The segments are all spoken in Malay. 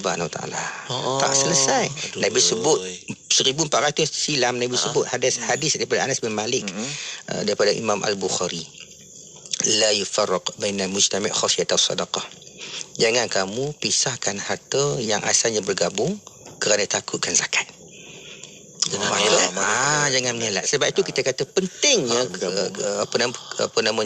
Subhanahu Wa Taala. Tak selesai. Nabi sebut 1400 silam Nabi sebut hadis daripada Anas bin Malik daripada Imam Al-Bukhari. La yufarraq baina mujtami' khasyata sadaqah. Jangan kamu pisahkan harta yang asalnya bergabung kerana takutkan zakat. Jangan mengelak. Sebab itu kita kata pentingnya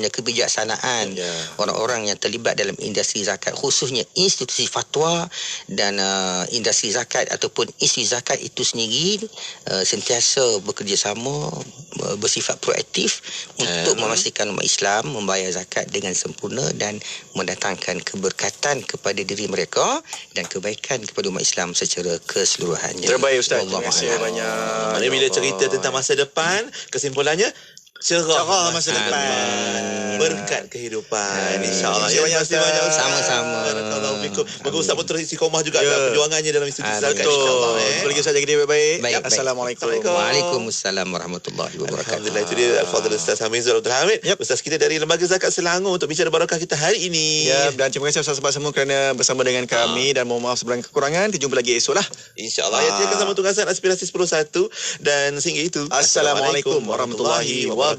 kebijaksanaan orang-orang yang terlibat dalam industri zakat, khususnya institusi fatwa dan industri zakat ataupun institusi zakat itu sendiri sentiasa bekerjasama, bersifat proaktif untuk memastikan umat Islam membayar zakat dengan sempurna dan mendatangkan keberkatan kepada diri mereka dan kebaikan kepada umat Islam secara keseluruhannya. Terbaik Ustaz. Terima kasih banyak. Bila cerita tentang masa depan, kesimpulannya cerah masa depan, berkat kehidupan, insya-Allah. Terima kasih banyak Ustaz. Sama-sama. Barakallahu fikum. Moga Ustaz pun terus istiqamah juga dalam perjuangannya dalam institusi zakat, insya-Allah. Bagi Ustaz jaga diri baik-baik. Assalamualaikum. Waalaikumsalam warahmatullahi wabarakatuh. Alhamdulillah, itu dia Al-Fadhil Ustaz Hamizul Abdul Hamid, Ustaz kita dari Lembaga Zakat Selangor untuk bincang barakah kita hari ini. Dan terima kasih Ustaz semua kerana bersama dengan kami dan mohon maaf sebarang kekurangan. Kita jumpa lagi esok lah. InsyaAllah. Ayat sama tugasan Aspirasi 101 dan sehingga itu. Assalamualaikum warahmatullahi wabarakatuh.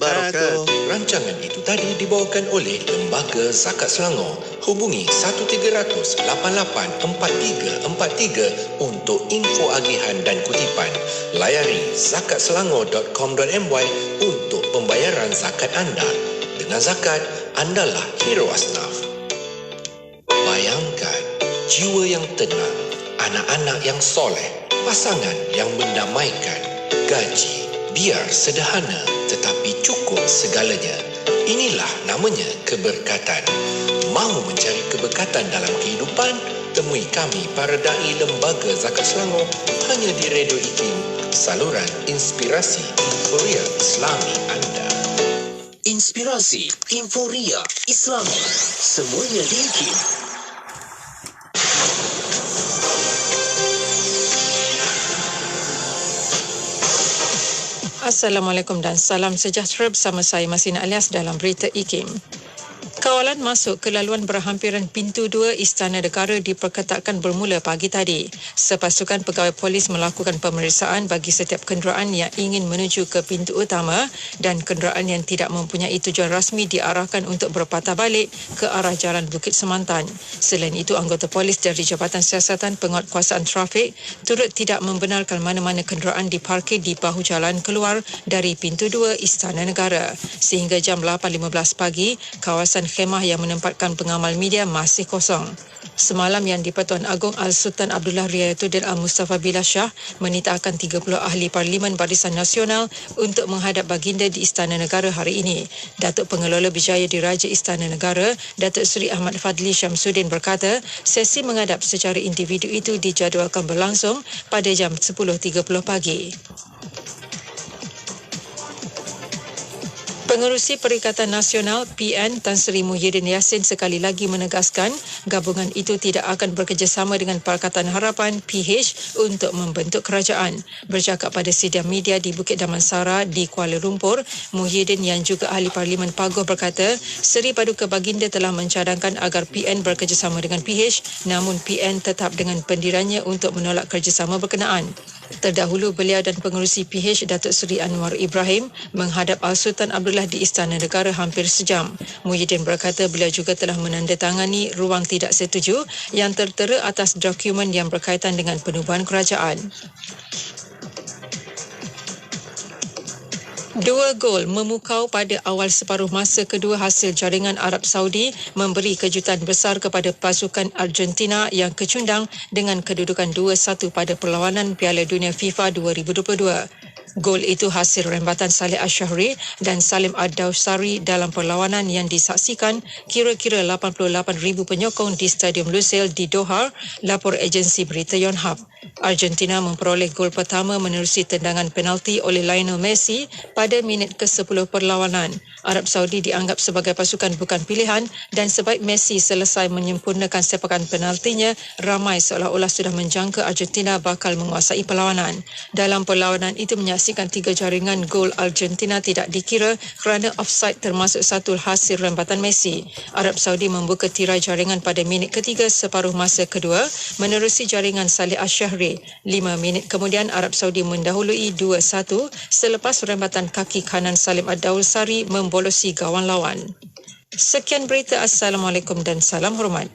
Rancangan itu tadi dibawakan oleh Lembaga Zakat Selangor. Hubungi 1300884343 untuk info agihan dan kutipan. Layari zakatselangor.com.my untuk pembayaran zakat anda. Dengan zakat, andalah hero asnaf. Bayangkan jiwa yang tenang, anak-anak yang soleh, pasangan yang mendamaikan, gaji biar sederhana tetapi cukup segalanya. Inilah namanya keberkatan. Mahu mencari keberkatan dalam kehidupan? Temui kami para dai Lembaga Zakat Selangor hanya di Radio IKIM, saluran inspirasi Inforia Islami anda. Inspirasi Inforia Islami, semuanya di IKIM. Assalamualaikum dan salam sejahtera bersama saya Masina Alias dalam Berita IKIM. Kawalan masuk ke laluan berhampiran pintu 2 Istana Negara diperketatkan bermula pagi tadi. Sepasukan pegawai polis melakukan pemeriksaan bagi setiap kenderaan yang ingin menuju ke pintu utama dan kenderaan yang tidak mempunyai tujuan rasmi diarahkan untuk berpatah balik ke arah Jalan Bukit Semantan. Selain itu, anggota polis dari Jabatan Siasatan Penguatkuasaan Trafik turut tidak membenarkan mana-mana kenderaan diparkir di bahu jalan keluar dari pintu 2 Istana Negara. Sehingga jam 8.15 pagi, kawasan khemah yang menempatkan pengamal media masih kosong. Semalam yang di-Pertuan Agong Al-Sultan Abdullah Riayatuddin Al-Mustafa Billah Shah menitahkan 30 ahli Parlimen Barisan Nasional untuk menghadap baginda di Istana Negara hari ini. Datuk Pengelola Berjaya Diraja Istana Negara, Datuk Seri Ahmad Fadli Syamsuddin berkata, sesi menghadap secara individu itu dijadualkan berlangsung pada jam 10.30 pagi. Pengerusi Perikatan Nasional PN Tan Sri Muhyiddin Yassin sekali lagi menegaskan gabungan itu tidak akan bekerjasama dengan Pakatan Harapan PH untuk membentuk kerajaan. Bercakap pada sidang media di Bukit Damansara di Kuala Lumpur, Muhyiddin yang juga ahli Parlimen Paguh berkata, Seri Paduka Baginda telah mencadangkan agar PN bekerjasama dengan PH, namun PN tetap dengan pendiriannya untuk menolak kerjasama berkenaan. Terdahulu beliau dan pengerusi PH Datuk Seri Anwar Ibrahim menghadap Al-Sultan Abdullah di Istana Negara hampir sejam. Muhyiddin berkata beliau juga telah menandatangani ruang tidak setuju yang tertera atas dokumen yang berkaitan dengan penubuhan kerajaan. 2 gol memukau pada awal separuh masa kedua hasil jaringan Arab Saudi memberi kejutan besar kepada pasukan Argentina yang kecundang dengan kedudukan 2-1 pada perlawanan Piala Dunia FIFA 2022. Gol itu hasil rembatan Saleh Ash-Shahri dan Salim Ad-Dawsari dalam perlawanan yang disaksikan kira-kira 88,000 penyokong di Stadium Lusail di Doha, lapor agensi berita Yonhap. Argentina memperoleh gol pertama menerusi tendangan penalti oleh Lionel Messi pada minit ke-10 perlawanan. Arab Saudi dianggap sebagai pasukan bukan pilihan dan sebaik Messi selesai menyempurnakan sepakan penaltinya, ramai seolah-olah sudah menjangka Argentina bakal menguasai perlawanan. Dalam perlawanan itu menyaksikan 3 jaringan gol Argentina tidak dikira kerana offside termasuk satu hasil rembatan Messi. Arab Saudi membuka tirai jaringan pada minit ketiga separuh masa kedua menerusi jaringan Saleh Ash-Shahri. 5 minit kemudian Arab Saudi mendahului 2-1 selepas rembatan kaki kanan Salim Ad-Daul Sari membolosi gawang lawan. Sekian berita. Assalamualaikum dan salam hormat.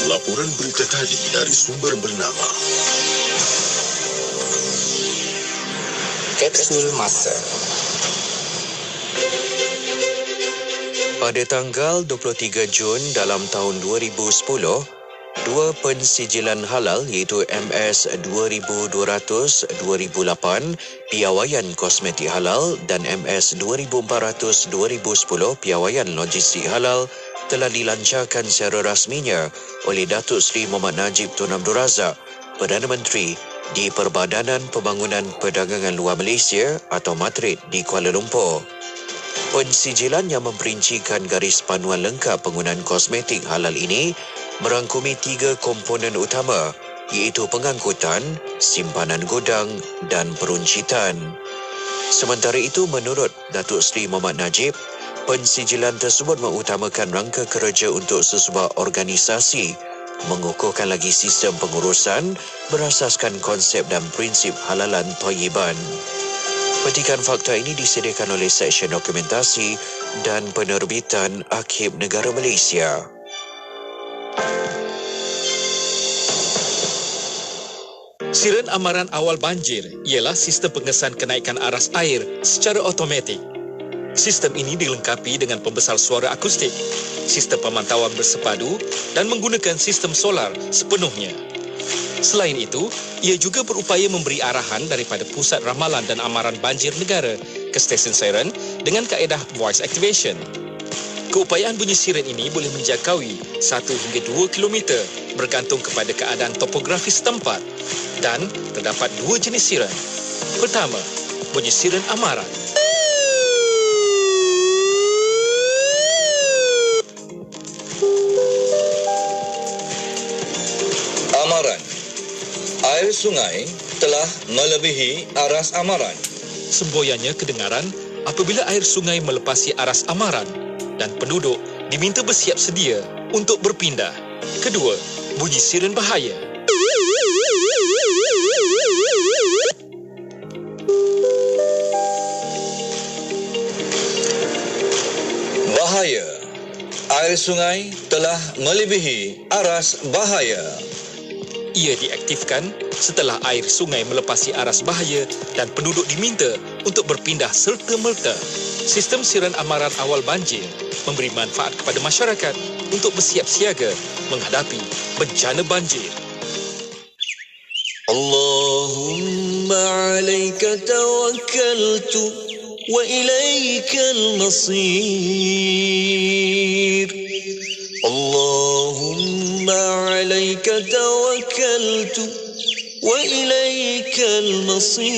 Laporan berita tadi dari sumber bernama Kapsul Masa. Pada tanggal 23 Jun dalam tahun 2010, dua pensijilan halal iaitu MS 2200-2008 Piawaian Kosmetik Halal dan MS 2400-2010 Piawaian Logistik Halal telah dilancarkan secara rasminya oleh Datuk Seri Muhammad Najib Tun Abdul Razak, Perdana Menteri di Perbadanan Pembangunan Perdagangan Luar Malaysia atau MATRID di Kuala Lumpur. Pensijilan yang memperincikan garis panduan lengkap penggunaan kosmetik halal ini merangkumi 3 komponen utama iaitu pengangkutan, simpanan gudang dan peruncitan. Sementara itu, menurut Datuk Seri Muhammad Najib, pensijilan tersebut mengutamakan rangka kerja untuk sesebuah organisasi mengukuhkan lagi sistem pengurusan berasaskan konsep dan prinsip halalan thayyiban. Petikan fakta ini disediakan oleh Seksyen Dokumentasi dan Penerbitan Akhib Negara Malaysia. Siren amaran awal banjir ialah sistem pengesan kenaikan aras air secara automatik. Sistem ini dilengkapi dengan pembesar suara akustik, sistem pemantauan bersepadu dan menggunakan sistem solar sepenuhnya. Selain itu, ia juga berupaya memberi arahan daripada Pusat Ramalan dan Amaran Banjir Negara ke stesen siren dengan kaedah voice activation. Keupayaan bunyi siren ini boleh menjangkaui 1 hingga 2 km bergantung kepada keadaan topografi setempat dan terdapat 2 jenis siren. Pertama, bunyi siren amaran. Amaran. Air sungai telah melebihi aras amaran. Semboyannya kedengaran apabila air sungai melepasi aras amaran dan penduduk diminta bersiap sedia untuk berpindah. Kedua, bunyi siren bahaya. Bahaya. Air sungai telah melebihi aras bahaya. Ia diaktifkan setelah air sungai melepasi aras bahaya dan penduduk diminta untuk berpindah serta-merta. Sistem siren amaran awal banjir memberi manfaat kepada masyarakat untuk bersiap siaga menghadapi bencana banjir. Allahumma alaika tawakkaltu wa ilaikal masir. Allahumma alaika tawakkaltu wa ilaikal masir.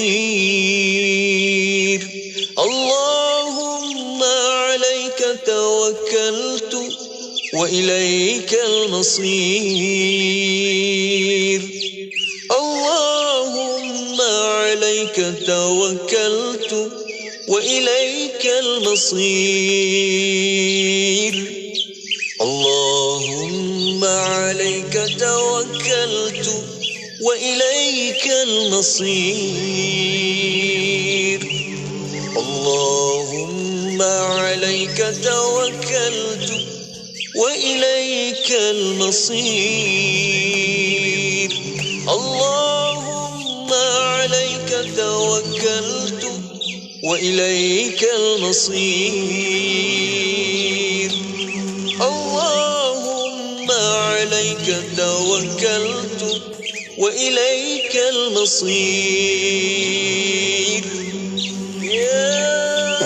Allahumma alaika tawakkaltu wa ilaikal masir. Allahumma alaika tawakkaltu wa ilaikal masir. Allahumma alaika tawakkaltu wa ilaikal masir. Allahumma alaika tawakkaltu wa ilaikal masir. Allahumma alaika tawakkaltu wa ilaikal masir. Allahumma alaika tawakkaltu wa ilaikal masir.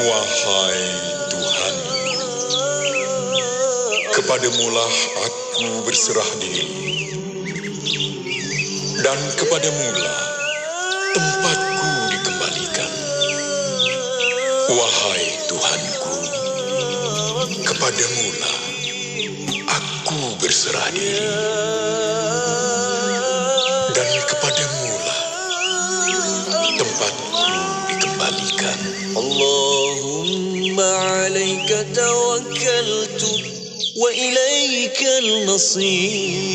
Wahai Tuhan, kepadamulah aku berserah diri, dan kepadamulah tempatku dikembalikan. Wahai Tuhanku, kepadamulah aku berserah diri, dan kepadamulah dapatku dikembalikan. Allahumma alaika tawakkaltu wa ilaikal masir.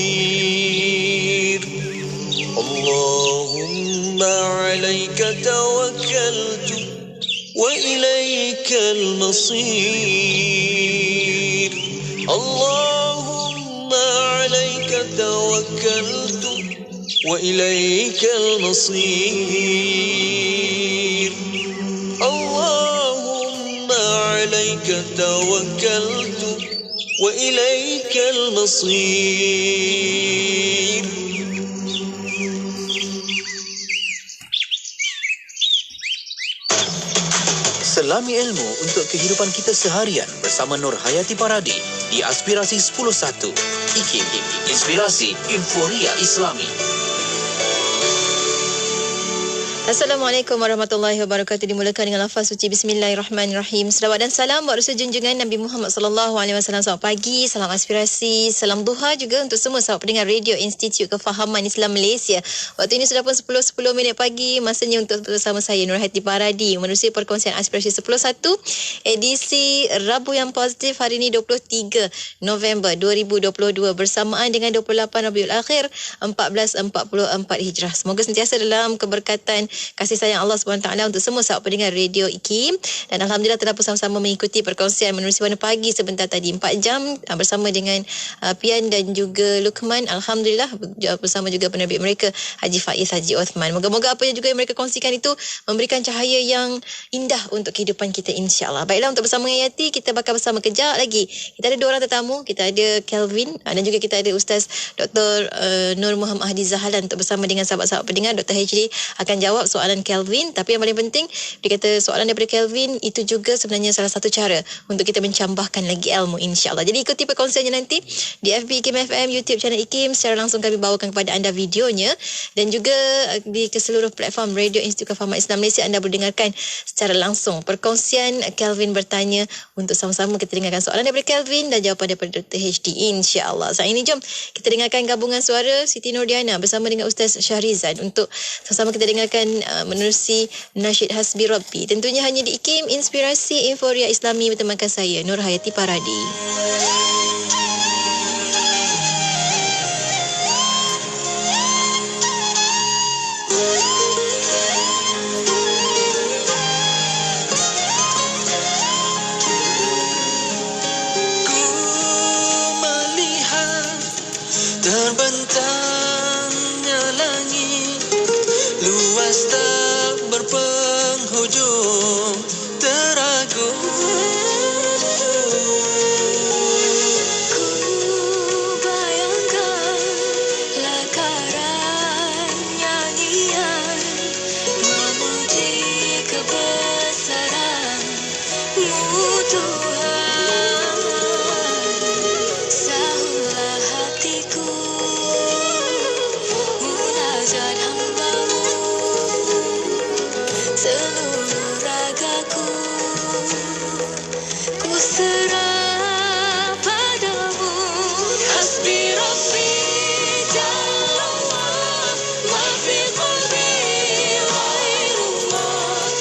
Allahumma alaika tawakkaltu wa ilaikal masir. Allahumma alaika tawakkaltu wa ilaikal masir. Allahumma alaika tawakkaltu wa ilaikal masir. Selami ilmu untuk kehidupan kita seharian bersama Nur Hayati Paradi di Aspirasi 10.1. IKIM, Inspirasi Inforia Islami. Assalamualaikum warahmatullahi wabarakatuh. Dimulakan dengan lafaz suci Bismillahirrahmanirrahim. Selawat dan salam buat Rasul junjungan Nabi Muhammad sallallahu alaihi wasallam. Selamat pagi, salam aspirasi, salam duha juga untuk semua sahabat pendengar Radio Institut Kefahaman Islam Malaysia. Waktu ini sudah pun 10:10 pagi, masanya untuk bersama saya Nur Hayati Paradi menerusi perkongsian aspirasi 10.1 edisi Rabu yang positif hari ini 23 November 2022 bersamaan dengan 28 Rabiul Akhir 1444 Hijrah. Semoga sentiasa dalam keberkatan kasih sayang Allah SWT untuk semua sahabat pendengar Radio IKIM. Dan Alhamdulillah telah bersama-sama mengikuti perkongsian menerusi warna pagi sebentar tadi 4 jam bersama dengan Pian dan juga Lukman. Alhamdulillah bersama juga penerbit mereka Haji Faiz, Haji Othman. Moga-moga apa yang juga mereka kongsikan itu memberikan cahaya yang indah untuk kehidupan kita, insyaAllah. Baiklah, untuk bersama dengan Yati, kita bakal bersama kejap lagi. Kita ada 2 orang tetamu. Kita ada Kelvin dan juga kita ada Ustaz Dr. Nur Muhammad Hadi Zahalan untuk bersama dengan sahabat-sahabat pendengar. Dr. HD akan jawab soalan Kelvin, tapi yang paling penting dia kata soalan daripada Kelvin itu juga sebenarnya salah satu cara untuk kita mencambahkan lagi ilmu, insyaAllah. Jadi ikuti perkongsiannya nanti di FB IKIM FM, YouTube channel IKIM. Secara langsung kami bawakan kepada anda videonya dan juga di seluruh platform Radio Institut Kefahaman Islam Malaysia anda boleh dengarkan secara langsung perkongsian Kelvin bertanya. Untuk sama-sama kita dengarkan soalan daripada Kelvin dan jawapan daripada Dr. HD, insyaAllah. Saat ini jom kita dengarkan gabungan suara Siti Nurdiana bersama dengan Ustaz Syahrizan untuk sama-sama kita dengarkan menerusi nasyid Hasbi Rabbi. Tentunya hanya di IKIM, Inspirasi Inforia Islami, bertemakan saya Nur Hayati Paradi. Ku melihat terbentangnya langit luas tak berpenghujung teragung. Ku bayangkan lakaran nyanyian memuji kebesaran-Mu Tuhan. Sahulah hatiku munajat hamba-Mu, seluruh ragaku ku serah padamu. Hasbi Rabbi Jallallah, ma fi qalbi ghairullah.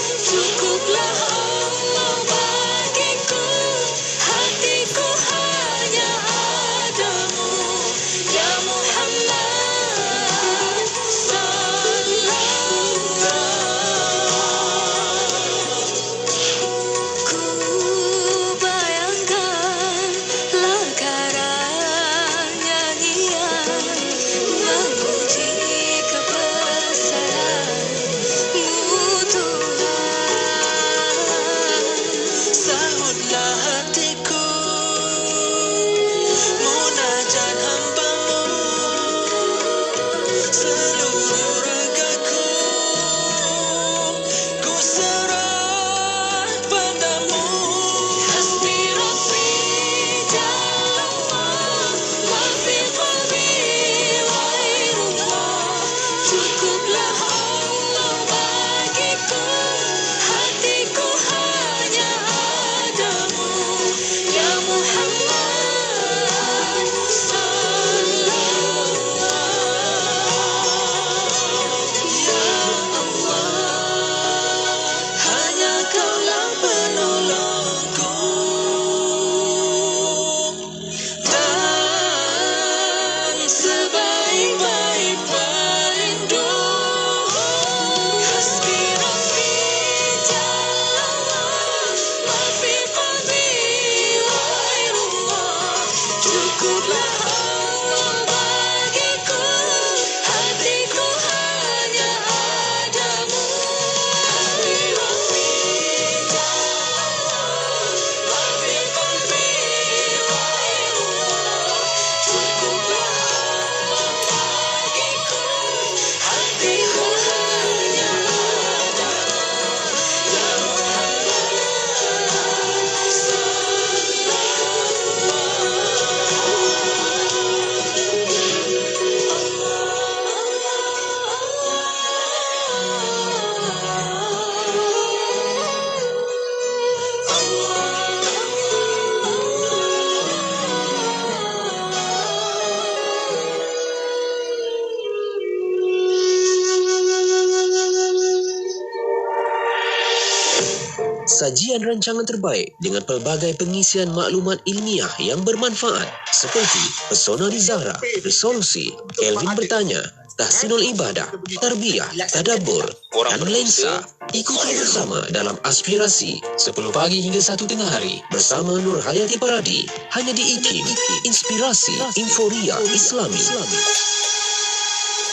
sajian rancangan terbaik dengan pelbagai pengisian maklumat ilmiah yang bermanfaat seperti Pesona di Zahra, Resolusi, Kelvin bertanya, Tahsinul Ibadah, Tarbiyah, Tadabbur dan Lensa. Ikuti bersama dalam Aspirasi 10 pagi hingga 1 tengah hari bersama Nur Hayati Paradi hanya di IKIM, Inspirasi Inforia Islami.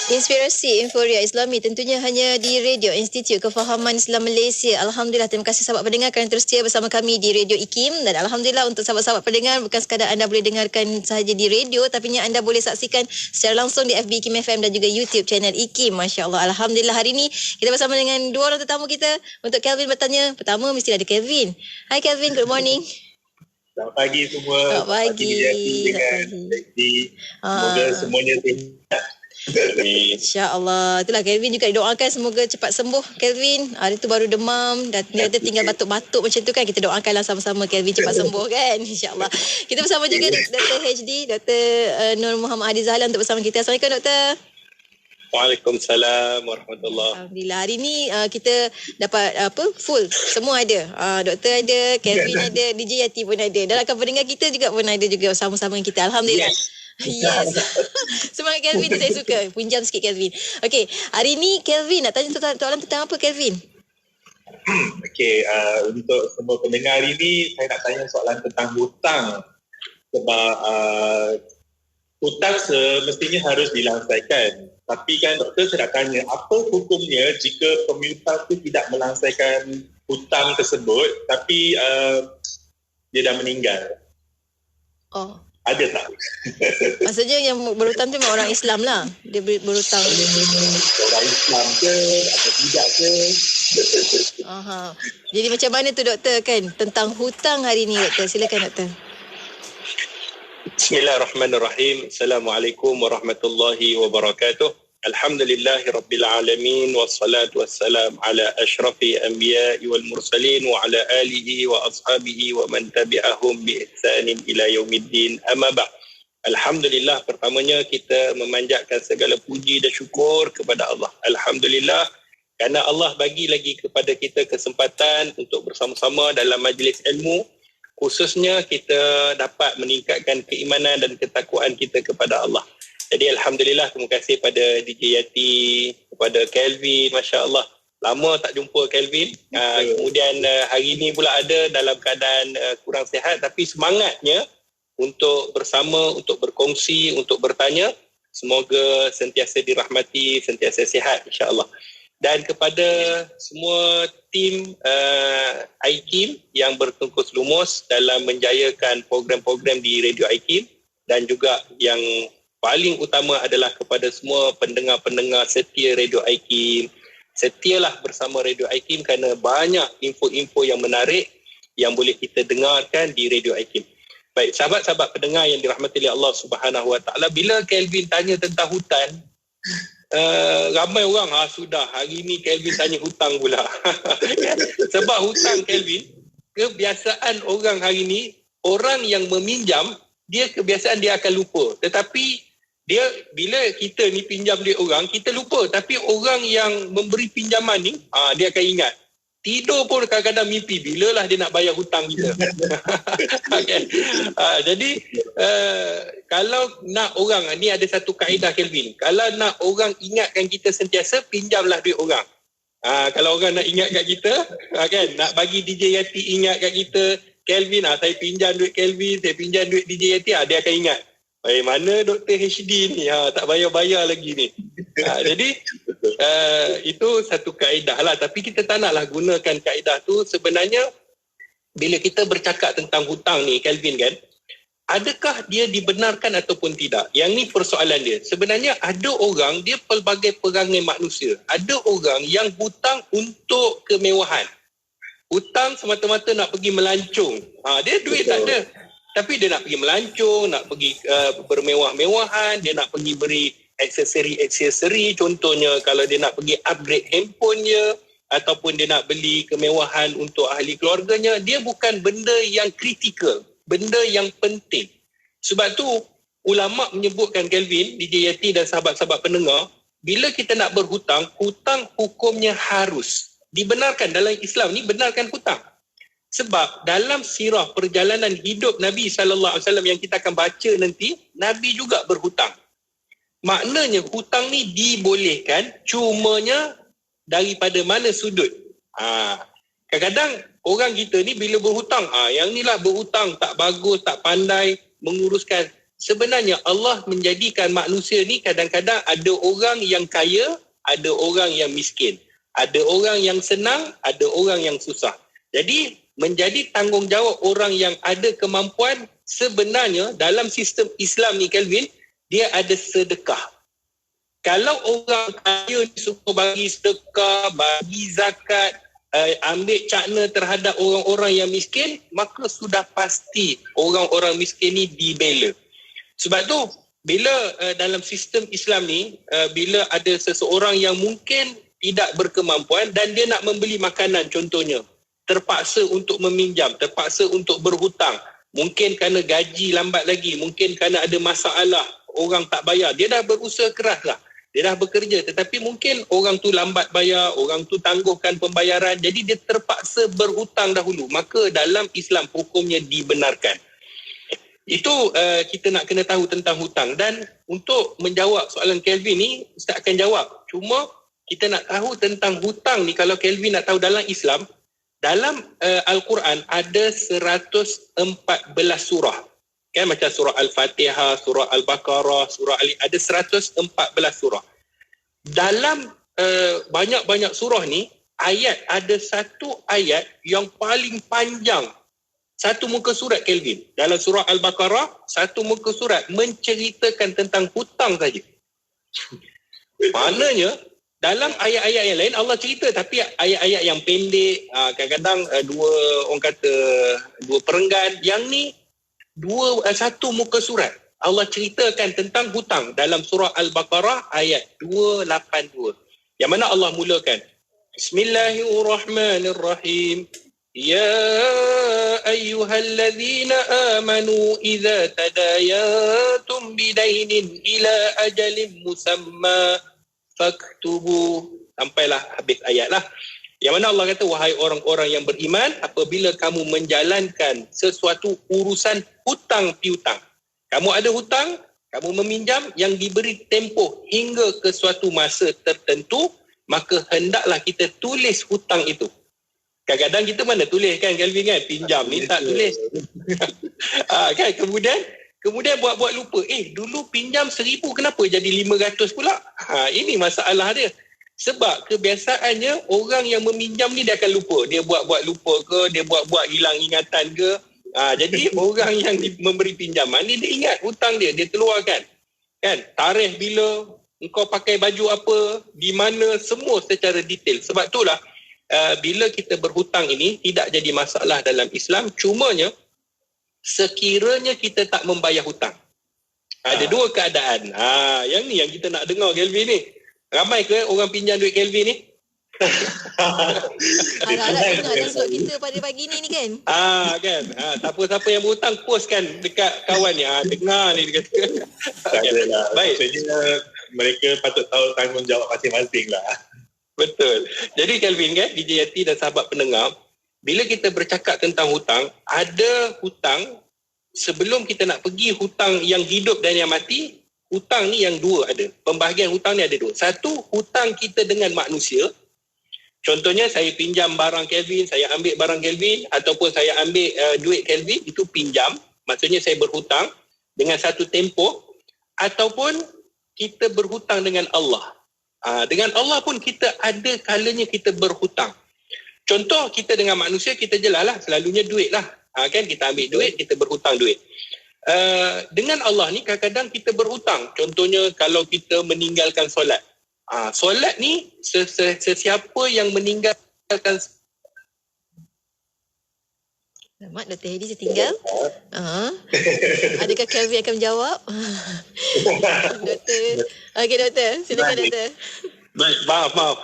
Inspirasi Inforia Islami tentunya hanya di Radio Institut Kefahaman Islam Malaysia. Alhamdulillah, terima kasih sahabat pendengar kerana terus setia bersama kami di Radio IKIM. Dan Alhamdulillah untuk sahabat-sahabat pendengar, bukan sekadar anda boleh dengarkan sahaja di radio, tapi anda boleh saksikan secara langsung di FB IKIM FM dan juga YouTube channel IKIM. Masya Allah. Alhamdulillah, hari ini kita bersama dengan dua orang tetamu kita untuk Kelvin bertanya. Pertama mesti ada Kelvin. Hai Kelvin, good morning. Selamat pagi semua. Selamat pagi. Semoga semuanya sihat. InsyaAllah. Itulah Kelvin juga doakan semoga cepat sembuh Kelvin. Hari tu baru demam dan dia tinggal batuk-batuk macam tu kan. Kita doakanlah sama-sama Kelvin cepat sembuh kan. InsyaAllah. Kita bersama juga Dr. HD, Dr. Nur Muhammad Hadi Zahlan untuk bersama kita. Assalamualaikum Doktor. Waalaikumsalam warahmatullahi. Alhamdulillah. Hari ni kita dapat full. Semua ada. Doktor ada, Kelvin ada, DJ Yati pun ada. Dan rakan pendengar kita juga pun ada juga sama-sama dengan kita. Alhamdulillah. Yes. Semangat Kelvin, saya suka. Pinjam sikit Kelvin. Okey, hari ni Kelvin nak tanya soalan tentang apa Kelvin? Okey, untuk semua pendengar hari ni saya nak tanya soalan tentang hutang. Sebab hutang semestinya harus dilangsaikan. Tapi kan doktor saya nak tanya, apa hukumnya jika pemiutang tu tidak melangsaikan hutang tersebut tapi dia dah meninggal? Oh. Ada tak? Maksudnya yang berhutang tu memang orang Islam lah. Dia berhutang. Orang Islam ke atau tidak ke? Aha. Jadi macam mana tu doktor kan tentang hutang hari ni doktor? Silakan doktor. Bismillahirrahmanirrahim. Assalamualaikum warahmatullahi wabarakatuh. Alhamdulillahirabbil alamin wassalatu wassalam ala asyrafil anbiya'i wal mursalin wa ala alihi wa ashabihi wa man tabi'ahum bi ihsanin ila yaumiddin. Amma ba'd. Alhamdulillah, pertamanya kita memanjatkan segala puji dan syukur kepada Allah. Alhamdulillah kerana Allah bagi lagi kepada kita kesempatan untuk bersama-sama dalam majlis ilmu. Khususnya kita dapat meningkatkan keimanan dan ketakwaan kita kepada Allah. Jadi Alhamdulillah, terima kasih pada DJ Yati, kepada Kelvin, Masya Allah. Lama tak jumpa Kelvin. Kemudian hari ini pula ada dalam keadaan kurang sihat, tapi semangatnya untuk bersama, untuk berkongsi, untuk bertanya. Semoga sentiasa dirahmati, sentiasa sihat insya-Allah. Dan kepada semua tim IKIM yang bertungkus lumus dalam menjayakan program-program di Radio IKIM, dan juga yang paling utama adalah kepada semua pendengar-pendengar setia Radio IKIM. Setialah bersama Radio IKIM kerana banyak info-info yang menarik yang boleh kita dengarkan di Radio IKIM. Baik, sahabat-sahabat pendengar yang dirahmati oleh Allah Subhanahu Wa Taala, bila Kelvin tanya tentang hutan, ramai orang sudah hari ni Kelvin tanya hutang pula. Sebab hutang Kelvin, kebiasaan orang hari ni, orang yang meminjam, dia kebiasaan dia akan lupa. Tetapi dia bila kita ni pinjam duit orang, kita lupa. Tapi orang yang memberi pinjaman ni, dia akan ingat. Tidur pun kadang-kadang mimpi bilalah dia nak bayar hutang kita. Okay. Jadi kalau nak orang, ni ada satu kaedah Kelvin. Kalau nak orang ingatkan kita sentiasa, pinjamlah duit orang. Kalau orang nak ingat kat kita, kan, nak bagi DJ Yati ingat kat kita, Kelvin, saya pinjam duit Kelvin, saya pinjam duit DJ Yati, dia akan ingat. Mana Dr. HD ni, tak bayar-bayar lagi ni. Jadi itu satu kaedah lah. Tapi kita tak naklah gunakan kaedah tu. Sebenarnya bila kita bercakap tentang hutang ni Kelvin kan, adakah dia dibenarkan ataupun tidak? Yang ni persoalan dia. Sebenarnya ada orang, dia pelbagai perangai manusia. Ada orang yang hutang untuk kemewahan. Hutang semata-mata nak pergi melancong. Dia duit tak ada, tapi dia nak pergi melancong, nak pergi bermewah-mewahan, dia nak pergi beri aksesori-aksesori. Contohnya kalau dia nak pergi upgrade handphone dia, ataupun dia nak beli kemewahan untuk ahli keluarganya, dia bukan benda yang kritikal, benda yang penting. Sebab tu ulama' menyebutkan Kelvin, DJ Yati dan sahabat-sahabat pendengar, bila kita nak berhutang, hutang hukumnya harus dibenarkan dalam Islam ni, benarkan hutang. Sebab dalam sirah perjalanan hidup Nabi SAW yang kita akan baca nanti, Nabi juga berhutang. Maknanya hutang ni dibolehkan, cumanya daripada mana sudut. Kadang-kadang orang kita ni bila berhutang, yang ni lah berhutang tak bagus, tak pandai menguruskan. Sebenarnya Allah menjadikan manusia ni kadang-kadang ada orang yang kaya, ada orang yang miskin. Ada orang yang senang, ada orang yang susah. Jadi menjadi tanggungjawab orang yang ada kemampuan sebenarnya dalam sistem Islam ni Kelvin, dia ada sedekah. Kalau orang kaya ni suka bagi sedekah, bagi zakat, ambil cakna terhadap orang-orang yang miskin, maka sudah pasti orang-orang miskin ni dibela. Sebab tu bila dalam sistem Islam ni, bila ada seseorang yang mungkin tidak berkemampuan dan dia nak membeli makanan contohnya, terpaksa untuk meminjam, terpaksa untuk berhutang, mungkin kerana gaji lambat lagi, mungkin kerana ada masalah, orang tak bayar, dia dah berusaha keras lah, dia dah bekerja, tetapi mungkin orang tu lambat bayar, orang tu tangguhkan pembayaran, jadi dia terpaksa berhutang dahulu. Maka dalam Islam hukumnya dibenarkan. Itu kita nak kena tahu tentang hutang. Dan untuk menjawab soalan Kelvin ni, Ustaz akan jawab. Cuma kita nak tahu tentang hutang ni, kalau Kelvin nak tahu dalam Islam, dalam Al-Quran ada 114 surah. Kan macam surah Al-Fatihah, surah Al-Baqarah, surah Ali, ada 114 surah. Dalam banyak-banyak surah ni, ada satu ayat yang paling panjang. Satu muka surat Kelvin. Dalam surah Al-Baqarah, satu muka surat menceritakan tentang hutang saja. Maknanya, dalam ayat-ayat yang lain Allah cerita, tapi ayat-ayat yang pendek, kadang-kadang dua perenggan. Yang ni satu muka surat. Allah ceritakan tentang hutang dalam surah Al-Baqarah ayat 282. Yang mana Allah mulakan, Bismillahirrahmanirrahim. Ya ayyuhalladzina amanu idza tadayantum bidainin ila ajalin musamma faktubu. Sampailah habis ayat lah. Yang mana Allah kata, wahai orang-orang yang beriman, apabila kamu menjalankan sesuatu urusan hutang piutang. Kamu ada hutang, kamu meminjam yang diberi tempoh hingga ke suatu masa tertentu, maka hendaklah kita tulis hutang itu. Kadang-kadang kita mana tulis kan Kelvin kan, pinjam ni tak tulis. Kan kemudian buat-buat lupa. Dulu pinjam 1,000 kenapa jadi 500 pula? Ini masalah dia. Sebab kebiasaannya orang yang meminjam ni dia akan lupa. Dia buat-buat lupa ke, dia buat-buat hilang ingatan ke. Jadi orang yang memberi pinjaman ni dia ingat hutang dia keluarkan. Kan? Tarikh bila, engkau pakai baju apa, di mana, semua secara detail. Sebab itulah bila kita berhutang ini tidak jadi masalah dalam Islam. Cumanya sekiranya kita tak membayar hutang. Ada dua keadaan. Yang ni yang kita nak dengar Kelvin ni. Ramai ke orang pinjam duit Kelvin ni? Harap-harap dengar episod kita pada pagi ni kan. Kan. Siapa-siapa yang berhutang post kan dekat kawan ni. Dengar ni dia kata. Baik. Maksudnya mereka patut tahu tanggungjawab masing-masing lah. Betul. Jadi Kelvin kan, DJ Yati dan sahabat pendengar, bila kita bercakap tentang hutang, ada hutang sebelum kita nak pergi hutang yang hidup dan yang mati. Hutang ni yang dua ada. Pembahagian hutang ni ada dua. Satu, hutang kita dengan manusia. Contohnya saya pinjam barang Kelvin, saya ambil barang Kelvin, ataupun saya ambil duit Kelvin, itu pinjam. Maksudnya saya berhutang dengan satu tempoh. Ataupun kita berhutang dengan Allah. Dengan Allah pun kita ada kalanya kita berhutang. Contoh kita dengan manusia, kita jelas lah, selalunya duit lah. Kan kita ambil duit, kita berhutang duit. Dengan Allah ni kadang-kadang kita berhutang. Contohnya kalau kita meninggalkan solat. Solat ni sesiapa yang meninggalkan. Selamat, Dr. Hedi setinggal. Adakah Kelvin akan menjawab? Doktor. Okey, Doktor. Silakan, Doktor. Baik, maaf.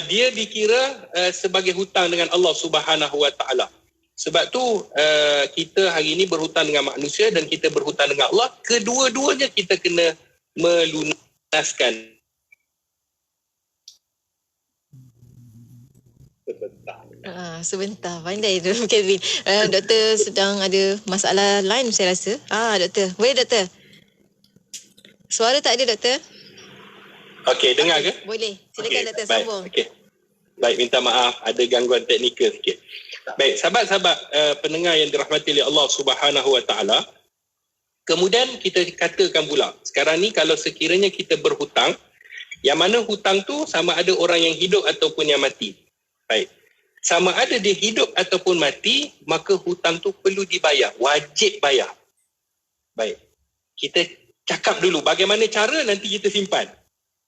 Dia dikira sebagai hutang dengan Allah Subhanahu Wa Taala. Sebab tu kita hari ini berhutang dengan manusia dan kita berhutang dengan Allah. Kedua-duanya kita kena melunaskan. Sebentar. Pandai tu Kelvin. Doktor sedang ada masalah lain saya rasa. Doktor. Boleh doktor? Suara tak ada doktor? Okey, dengar ke? Boleh. Silakan doktor sambung. Okey. Baik, minta maaf ada gangguan teknikal sikit. Baik, sahabat-sahabat pendengar yang dirahmati oleh Allah Subhanahu Wa Taala. Kemudian kita katakan pula, sekarang ni kalau sekiranya kita berhutang, yang mana hutang tu sama ada orang yang hidup ataupun yang mati. Baik. Sama ada dia hidup ataupun mati, maka hutang tu perlu dibayar, wajib bayar. Baik. Kita cakap dulu bagaimana cara nanti kita simpan.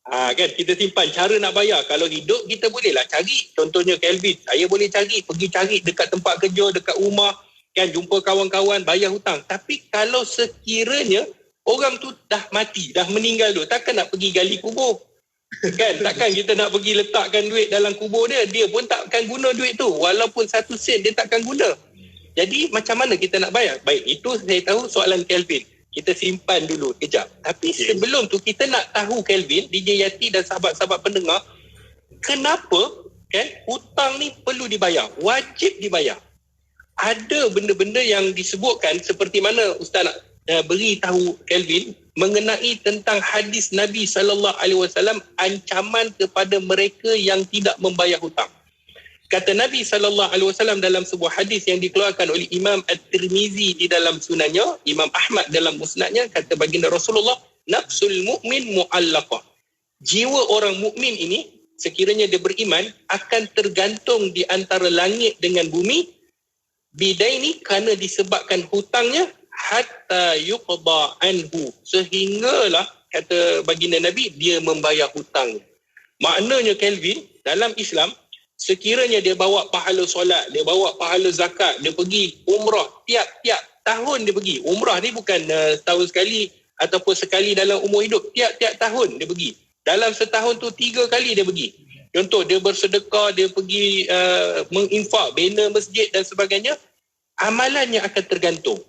Kan kita simpan cara nak bayar. Kalau hidup kita bolehlah cari. Contohnya Kelvin, saya boleh pergi cari dekat tempat kerja, dekat rumah, kan jumpa kawan-kawan bayar hutang. Tapi kalau sekiranya orang tu dah mati, dah meninggal tu, takkan nak pergi gali kubur. Kan takkan kita nak pergi letakkan duit dalam kubur dia pun takkan guna duit tu, walaupun 1 sen dia takkan guna. Jadi macam mana kita nak bayar? Baik, itu saya tahu soalan Kelvin. Kita simpan dulu kejap. Tapi sebelum tu kita nak tahu Kelvin, DJ Yati dan sahabat-sahabat pendengar, kenapa kan hutang ni perlu dibayar, wajib dibayar. Ada benda-benda yang disebutkan seperti mana Ustaz nak beri tahu Kelvin mengenai tentang hadis Nabi SAW, ancaman kepada mereka yang tidak membayar hutang. Kata Nabi SAW dalam sebuah hadis yang dikeluarkan oleh Imam At-Tirmizi di dalam sunannya, Imam Ahmad dalam musnadnya, kata baginda Rasulullah, nafsul mu'min mu'allaqah. Jiwa orang mukmin ini, sekiranya dia beriman, akan tergantung di antara langit dengan bumi, bidaini, kerana disebabkan hutangnya, hatta yuqda anhu, sehinggalah kata baginda Nabi dia membayar hutangnya. Maknanya Kelvin, dalam Islam sekiranya dia bawa pahala solat, dia bawa pahala zakat, dia pergi umrah tiap-tiap tahun, dia pergi umrah ni bukan setahun sekali ataupun sekali dalam umur hidup, tiap-tiap tahun dia pergi. Dalam setahun tu 3 kali dia pergi. Contoh dia bersedekah, dia pergi menginfak, bina masjid dan sebagainya, amalannya akan tergantung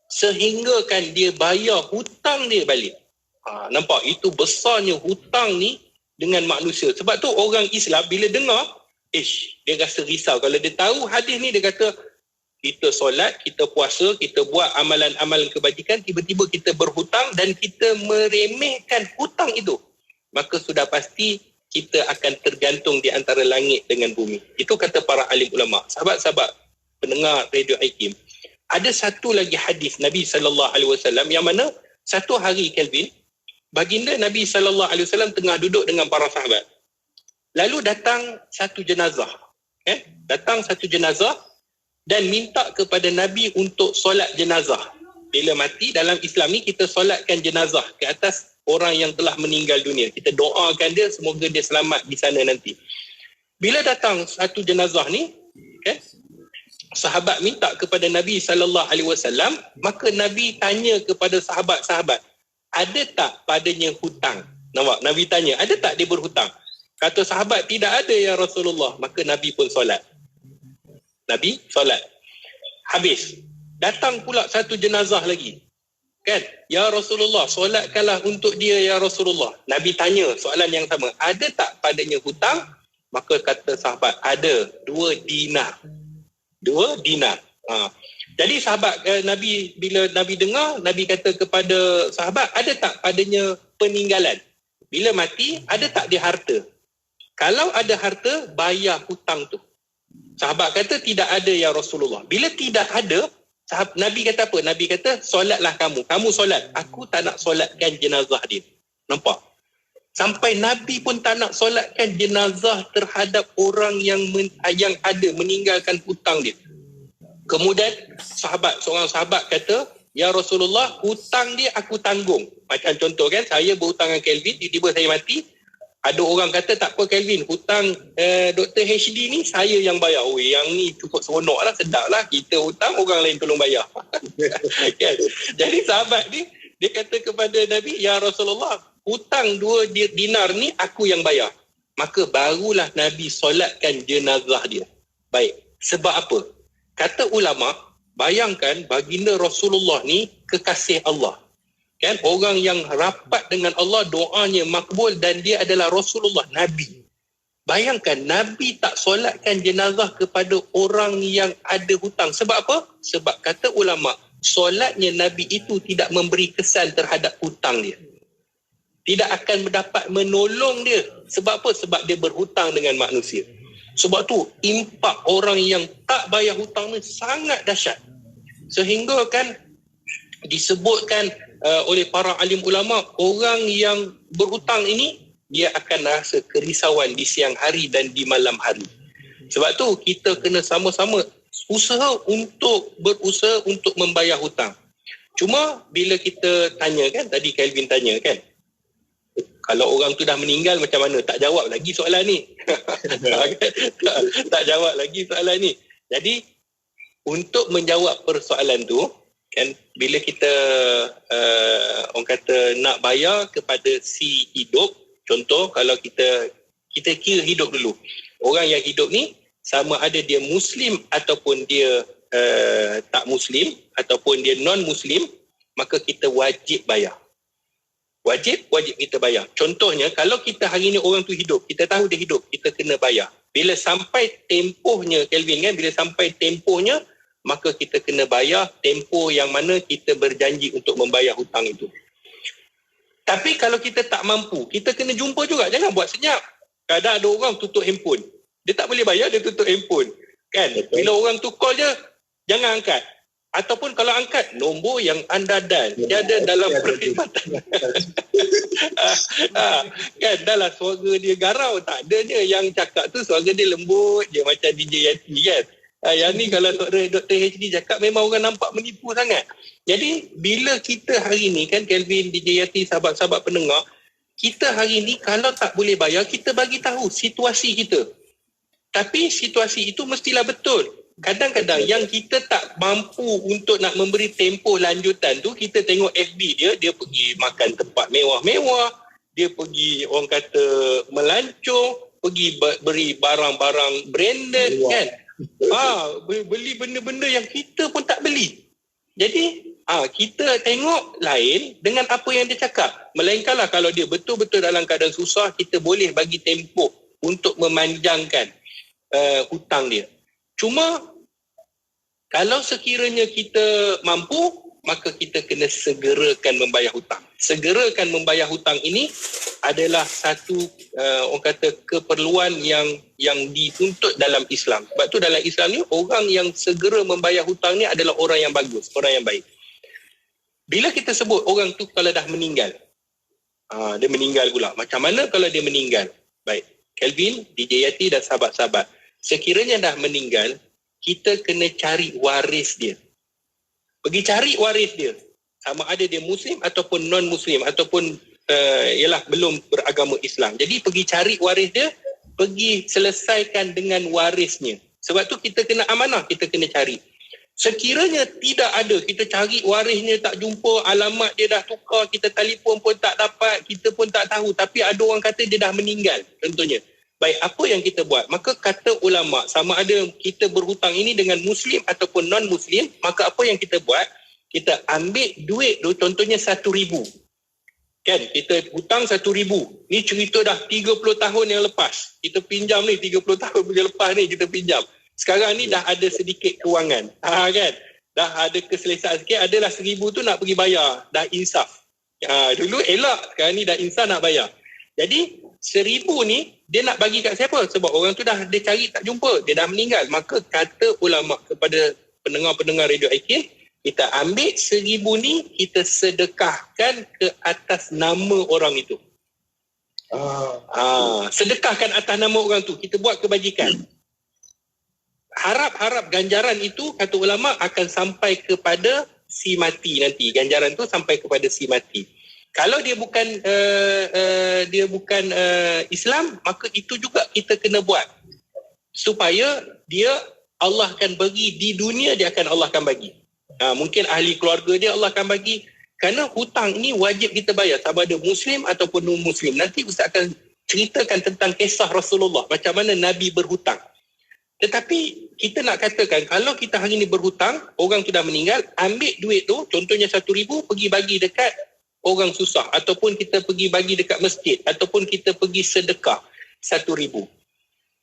sehingga kan dia bayar hutang dia balik. Nampak itu besarnya hutang ni dengan manusia. Sebab tu orang Islam bila dengar, dia rasa risau. Kalau dia tahu hadis ni, dia kata kita solat, kita puasa, kita buat amalan-amalan kebajikan, tiba-tiba kita berhutang dan kita meremehkan hutang itu, maka sudah pasti kita akan tergantung di antara langit dengan bumi. Itu kata para alim ulama. Sahabat-sahabat pendengar Radio Hakim, ada satu lagi hadis Nabi SAW yang mana satu hari Kelvin, baginda Nabi SAW tengah duduk dengan para sahabat. Lalu datang satu jenazah. Datang satu jenazah dan minta kepada Nabi untuk solat jenazah. Bila mati dalam Islam ni, kita solatkan jenazah ke atas orang yang telah meninggal dunia. Kita doakan dia semoga dia selamat di sana nanti. Bila datang satu jenazah ni, sahabat minta kepada Nabi SAW, maka Nabi tanya kepada sahabat-sahabat, ada tak padanya hutang? Nampak? Nabi tanya, ada tak dia berhutang? Kata sahabat, tidak ada ya Rasulullah. Maka Nabi pun solat. Nabi solat. Habis. Datang pula satu jenazah lagi. Kan? Ya Rasulullah, solatkanlah untuk dia ya Rasulullah. Nabi tanya soalan yang sama, ada tak padanya hutang? Maka kata sahabat, ada 2 dinar. 2 dinar. Jadi sahabat Nabi, bila Nabi dengar, Nabi kata kepada sahabat, ada tak padanya peninggalan? Bila mati, ada tak dia harta? Kalau ada harta, bayar hutang tu. Sahabat kata tidak ada ya Rasulullah. Bila tidak ada, Nabi kata apa? Nabi kata, solatlah kamu. Kamu solat. Aku tak nak solatkan jenazah dia. Nampak? Sampai Nabi pun tak nak solatkan jenazah terhadap orang yang ada meninggalkan hutang dia. Kemudian seorang sahabat kata, ya Rasulullah, hutang dia aku tanggung. Macam contoh kan, saya berhutang dengan Kelvin, tiba-tiba saya mati. Ada orang kata, tak apa Kelvin, hutang Dr. HD ni saya yang bayar. Oh, yang ni cukup seronok lah, sedap lah. Kita hutang, orang lain tolong bayar. Kan? Jadi sahabat ni, dia kata kepada Nabi, ya Rasulullah, hutang 2 dinar ni aku yang bayar. Maka barulah Nabi solatkan jenazah dia. Baik, sebab apa? Kata ulama, bayangkan baginda Rasulullah ni kekasih Allah. Kan? Orang yang rapat dengan Allah, doanya makbul, dan dia adalah Rasulullah, Nabi. Bayangkan Nabi tak solatkan jenazah kepada orang yang ada hutang. Sebab apa? Sebab kata ulama, solatnya Nabi itu tidak memberi kesan terhadap hutang dia. Tidak akan mendapat menolong dia. Sebab apa? Sebab dia berhutang dengan manusia. Sebab tu impak orang yang tak bayar hutang ni sangat dahsyat. Sehingga kan disebutkan oleh para alim ulama, orang yang berhutang ini dia akan rasa kerisauan di siang hari dan di malam hari. Sebab tu kita kena sama-sama berusaha untuk membayar hutang. Cuma bila kita tanya kan, tadi Kelvin tanya kan, kalau orang tu dah meninggal macam mana? Tak jawab lagi soalan ni. tak jawab lagi soalan ni. Jadi untuk menjawab persoalan tu kan, bila kita orang kata nak bayar kepada si hidup, contoh kalau kita kira hidup dulu. Orang yang hidup ni sama ada dia Muslim ataupun dia tak Muslim ataupun dia non-Muslim, maka kita wajib bayar. Wajib kita bayar. Contohnya kalau kita hari ni orang tu hidup, kita tahu dia hidup, kita kena bayar. Bila sampai tempohnya, Kelvin kan, bila sampai tempohnya, maka kita kena bayar tempoh yang mana kita berjanji untuk membayar hutang itu. Tapi kalau kita tak mampu, kita kena jumpa juga. Jangan buat senyap. Kadang ada orang tutup handphone. Dia tak boleh bayar, dia tutup handphone. Kan? Bila orang tu call je, jangan angkat. Ataupun kalau angkat, nombor yang anda dial tiada dalam perkhidmatan. Kan, dah lah suara dia garau. Tak ada je. Yang cakap tu suara dia lembut je macam DJ Yati kan. Yang ni kalau Dr. HD cakap memang orang nampak menipu sangat. Jadi bila kita hari ni kan, Kelvin, DJ Yati, sahabat-sahabat pendengar, kita hari ni kalau tak boleh bayar, kita bagi tahu situasi kita. Tapi situasi itu mestilah betul. Kadang-kadang yang kita tak mampu untuk nak memberi tempoh lanjutan tu, kita tengok FB dia pergi makan tempat mewah-mewah, dia pergi orang kata melancong, pergi beri barang-barang branded kan. Beli benda-benda yang kita pun tak beli. Jadi kita tengok lain dengan apa yang dia cakap. Melainkanlah kalau dia betul-betul dalam keadaan susah, kita boleh bagi tempoh untuk memanjangkan hutang dia. Cuma kalau sekiranya kita mampu, maka kita kena segerakan membayar hutang. Segerakan membayar hutang ini adalah satu orang kata keperluan yang dituntut dalam Islam. Sebab tu dalam Islam ni orang yang segera membayar hutang ni adalah orang yang bagus, orang yang baik. Bila kita sebut orang tu kalau dah meninggal, dia meninggal pula. Macam mana kalau dia meninggal? Baik, Kelvin, DJ Yati dan sahabat-sahabat, sekiranya dah meninggal, kita kena cari waris dia. Pergi cari waris dia. Sama ada dia Muslim ataupun non-Muslim ataupun belum beragama Islam. Jadi pergi cari waris dia, pergi selesaikan dengan warisnya. Sebab tu kita kena amanah, kita kena cari. Sekiranya tidak ada, kita cari warisnya tak jumpa, alamat dia dah tukar, kita telefon pun tak dapat, kita pun tak tahu, tapi ada orang kata dia dah meninggal contohnya. Baik, apa yang kita buat? Maka kata ulama, sama ada kita berhutang ini dengan Muslim ataupun non-Muslim, maka apa yang kita buat? Kita ambil duit tu, contohnya 1,000. Kan, kita hutang 1,000. Ni cerita dah 30 tahun yang lepas. Kita pinjam ni, 30 tahun yang lepas ni kita pinjam. Sekarang ni dah ada sedikit kewangan. Kan? Dah ada keselesaan sikit, adalah 1,000 tu nak pergi bayar. Dah insaf. Dulu elak, sekarang ni dah insaf nak bayar. Jadi, 1,000 ni, dia nak bagi kat siapa? Sebab orang tu dah dia cari tak jumpa. Dia dah meninggal. Maka kata ulama kepada pendengar-pendengar Radio Aikin, kita ambil 1,000 ni, kita sedekahkan ke atas nama orang itu. Sedekahkan atas nama orang tu. Kita buat kebajikan. Harap-harap ganjaran itu, kata ulama, akan sampai kepada si mati nanti. Ganjaran tu sampai kepada si mati. Kalau dia bukan Islam, maka itu juga kita kena buat. Supaya Allah akan bagi di dunia, Allah akan bagi. Mungkin ahli keluarga dia Allah akan bagi. Kerana hutang ni wajib kita bayar, sama ada Muslim ataupun non-Muslim. Nanti Ustaz akan ceritakan tentang kisah Rasulullah, macam mana Nabi berhutang. Tetapi kita nak katakan, kalau kita hari ni berhutang, orang tu dah meninggal, ambil duit tu, contohnya 1,000, pergi bagi dekat orang susah, ataupun kita pergi bagi dekat masjid, ataupun kita pergi sedekah 1,000.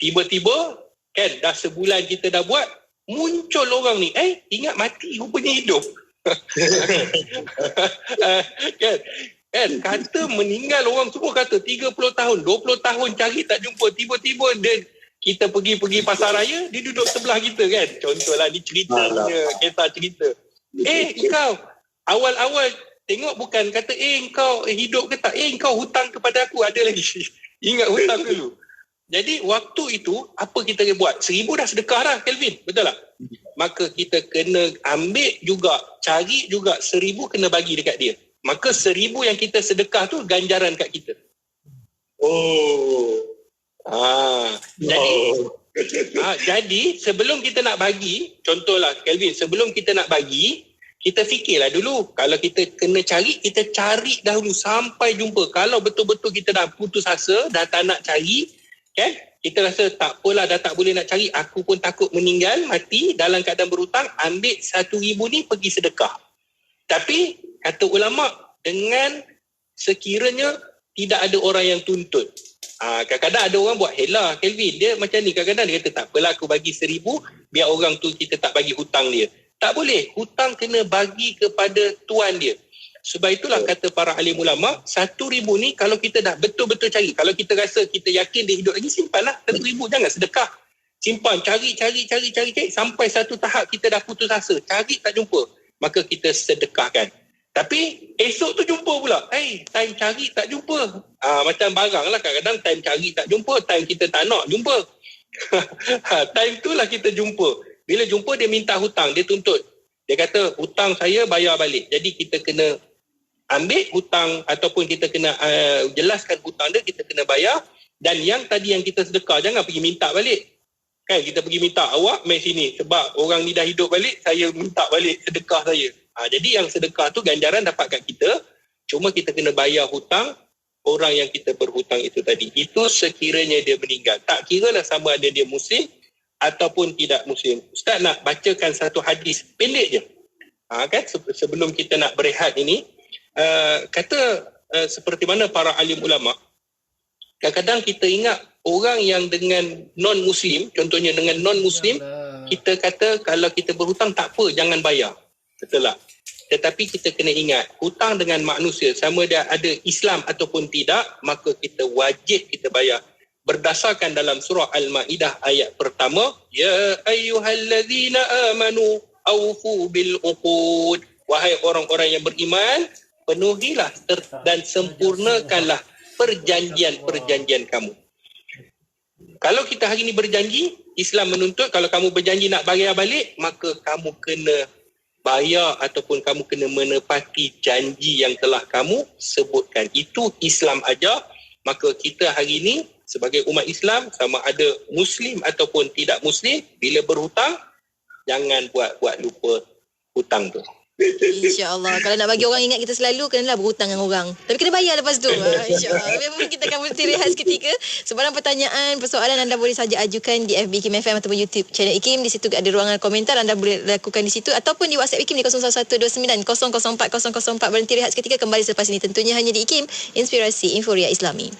tiba-tiba kan dah sebulan kita dah buat, muncul orang ni, ingat mati rupanya hidup. kan kata meninggal, orang semua kata 30 tahun 20 tahun cari tak jumpa, tiba-tiba kita pergi pasar raya, dia duduk sebelah kita kan. Contohlah ni cerita punya, kisah cerita. Engkau awal-awal tengok bukan kata engkau hidup ke tak, engkau hutang kepada aku ada lagi. Ingat hutang dulu. Jadi waktu itu apa kita buat? 1,000 dah sedekah dah, Kelvin, betul tak? Maka kita kena ambil juga, cari juga 1,000 kena bagi dekat dia. Maka 1,000 yang kita sedekah tu ganjaran kat kita. Jadi sebelum kita nak bagi, contohlah Kelvin, sebelum kita nak bagi, kita fikirlah dulu. Kalau kita kena cari, kita cari dahulu sampai jumpa. Kalau betul-betul kita dah putus asa, dah tak nak cari, kan? Kita rasa tak apalah, dah tak boleh nak cari, aku pun takut meninggal, mati dalam keadaan berhutang, ambil 1,000 ni pergi sedekah. Tapi kata ulama, dengan sekiranya tidak ada orang yang tuntut. Kadang-kadang ada orang buat helah, Kelvin, dia macam ni, kadang-kadang dia kata tak apalah aku bagi 1,000, biar orang tu kita tak bagi hutang dia. Tak boleh, hutang kena bagi kepada tuan dia. Sebab itulah kata para alim ulama, 1,000 ni kalau kita dah betul-betul cari, kalau kita rasa kita yakin dia hidup lagi, simpanlah 1,000, jangan sedekah. Simpan, cari sampai satu tahap kita dah putus asa, cari tak jumpa, maka kita sedekahkan. Tapi esok tu jumpa pula, time cari tak jumpa. Macam barang lah, kadang-kadang time cari tak jumpa, time kita tak nak jumpa. Time tu lah kita jumpa. Bila jumpa dia minta hutang, dia tuntut. Dia kata hutang saya bayar balik. Jadi kita kena ambil hutang ataupun kita kena jelaskan hutang dia, kita kena bayar. Dan yang tadi yang kita sedekah, jangan pergi minta balik. Kan kita pergi minta, awak mai sini sebab orang ni dah hidup balik, saya minta balik sedekah saya. Jadi yang sedekah tu ganjaran dapat kat kita, cuma kita kena bayar hutang orang yang kita berhutang itu tadi. Itu sekiranya dia meninggal. Tak kiralah sama ada dia muslim ataupun tidak muslim. Ustaz nak bacakan satu hadis pendek je. Kan sebelum kita nak berehat ini, kata seperti mana para alim ulama, kadang-kadang kita ingat orang yang dengan non-muslim, contohnya dengan non-muslim, kita kata kalau kita berhutang tak apa, jangan bayar. Betul tak? Tetapi kita kena ingat, hutang dengan manusia, sama dia ada Islam ataupun tidak, maka kita wajib kita bayar. Berdasarkan dalam surah Al-Ma'idah ayat pertama, ya ayyuhallazina amanu awfu bil uqud. Wahai orang-orang yang beriman, penuhilah dan sempurnakanlah perjanjian-perjanjian kamu. Kalau kita hari ini berjanji, Islam menuntut kalau kamu berjanji nak bayar balik, maka kamu kena bayar ataupun kamu kena menepati janji yang telah kamu sebutkan. Itu Islam ajar. Maka kita hari ini sebagai umat Islam, sama ada muslim ataupun tidak muslim, bila berhutang, jangan buat lupa hutang tu. InsyaAllah. Kalau nak bagi orang ingat kita selalu, kenalah berhutang dengan orang. Tapi kena bayar lepas tu. InsyaAllah. Memang kita akan berhenti rehat seketika. Sebarang pertanyaan, persoalan anda boleh saja ajukan di FB IKIM FM ataupun YouTube channel IKIM. Di situ ada ruangan komentar, anda boleh lakukan di situ. Ataupun di WhatsApp IKIM di 01129 004 004. Berhenti rehat seketika, kembali selepas ini. Tentunya hanya di IKIM, Inspirasi Inforia Islami.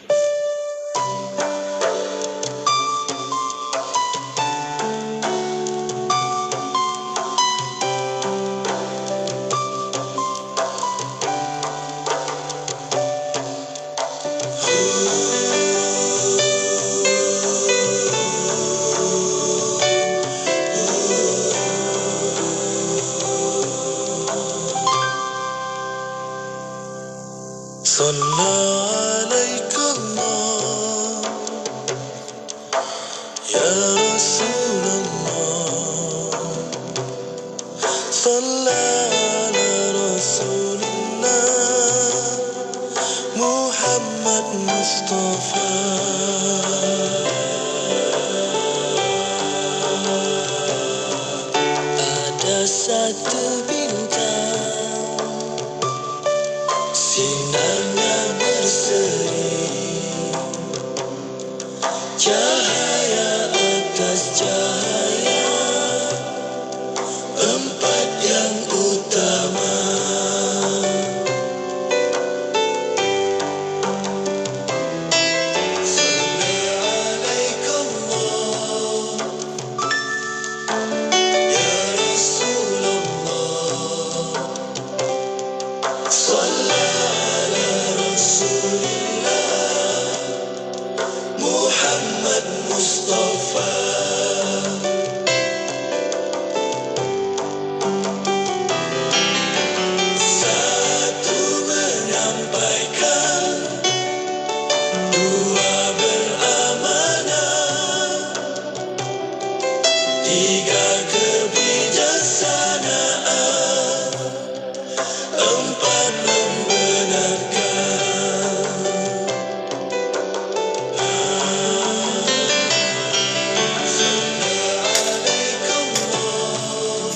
Mustafa. Satu menyampaikan, dua beramanah, tiga kebijaksanaan, empat membenarkan. Assalamualaikum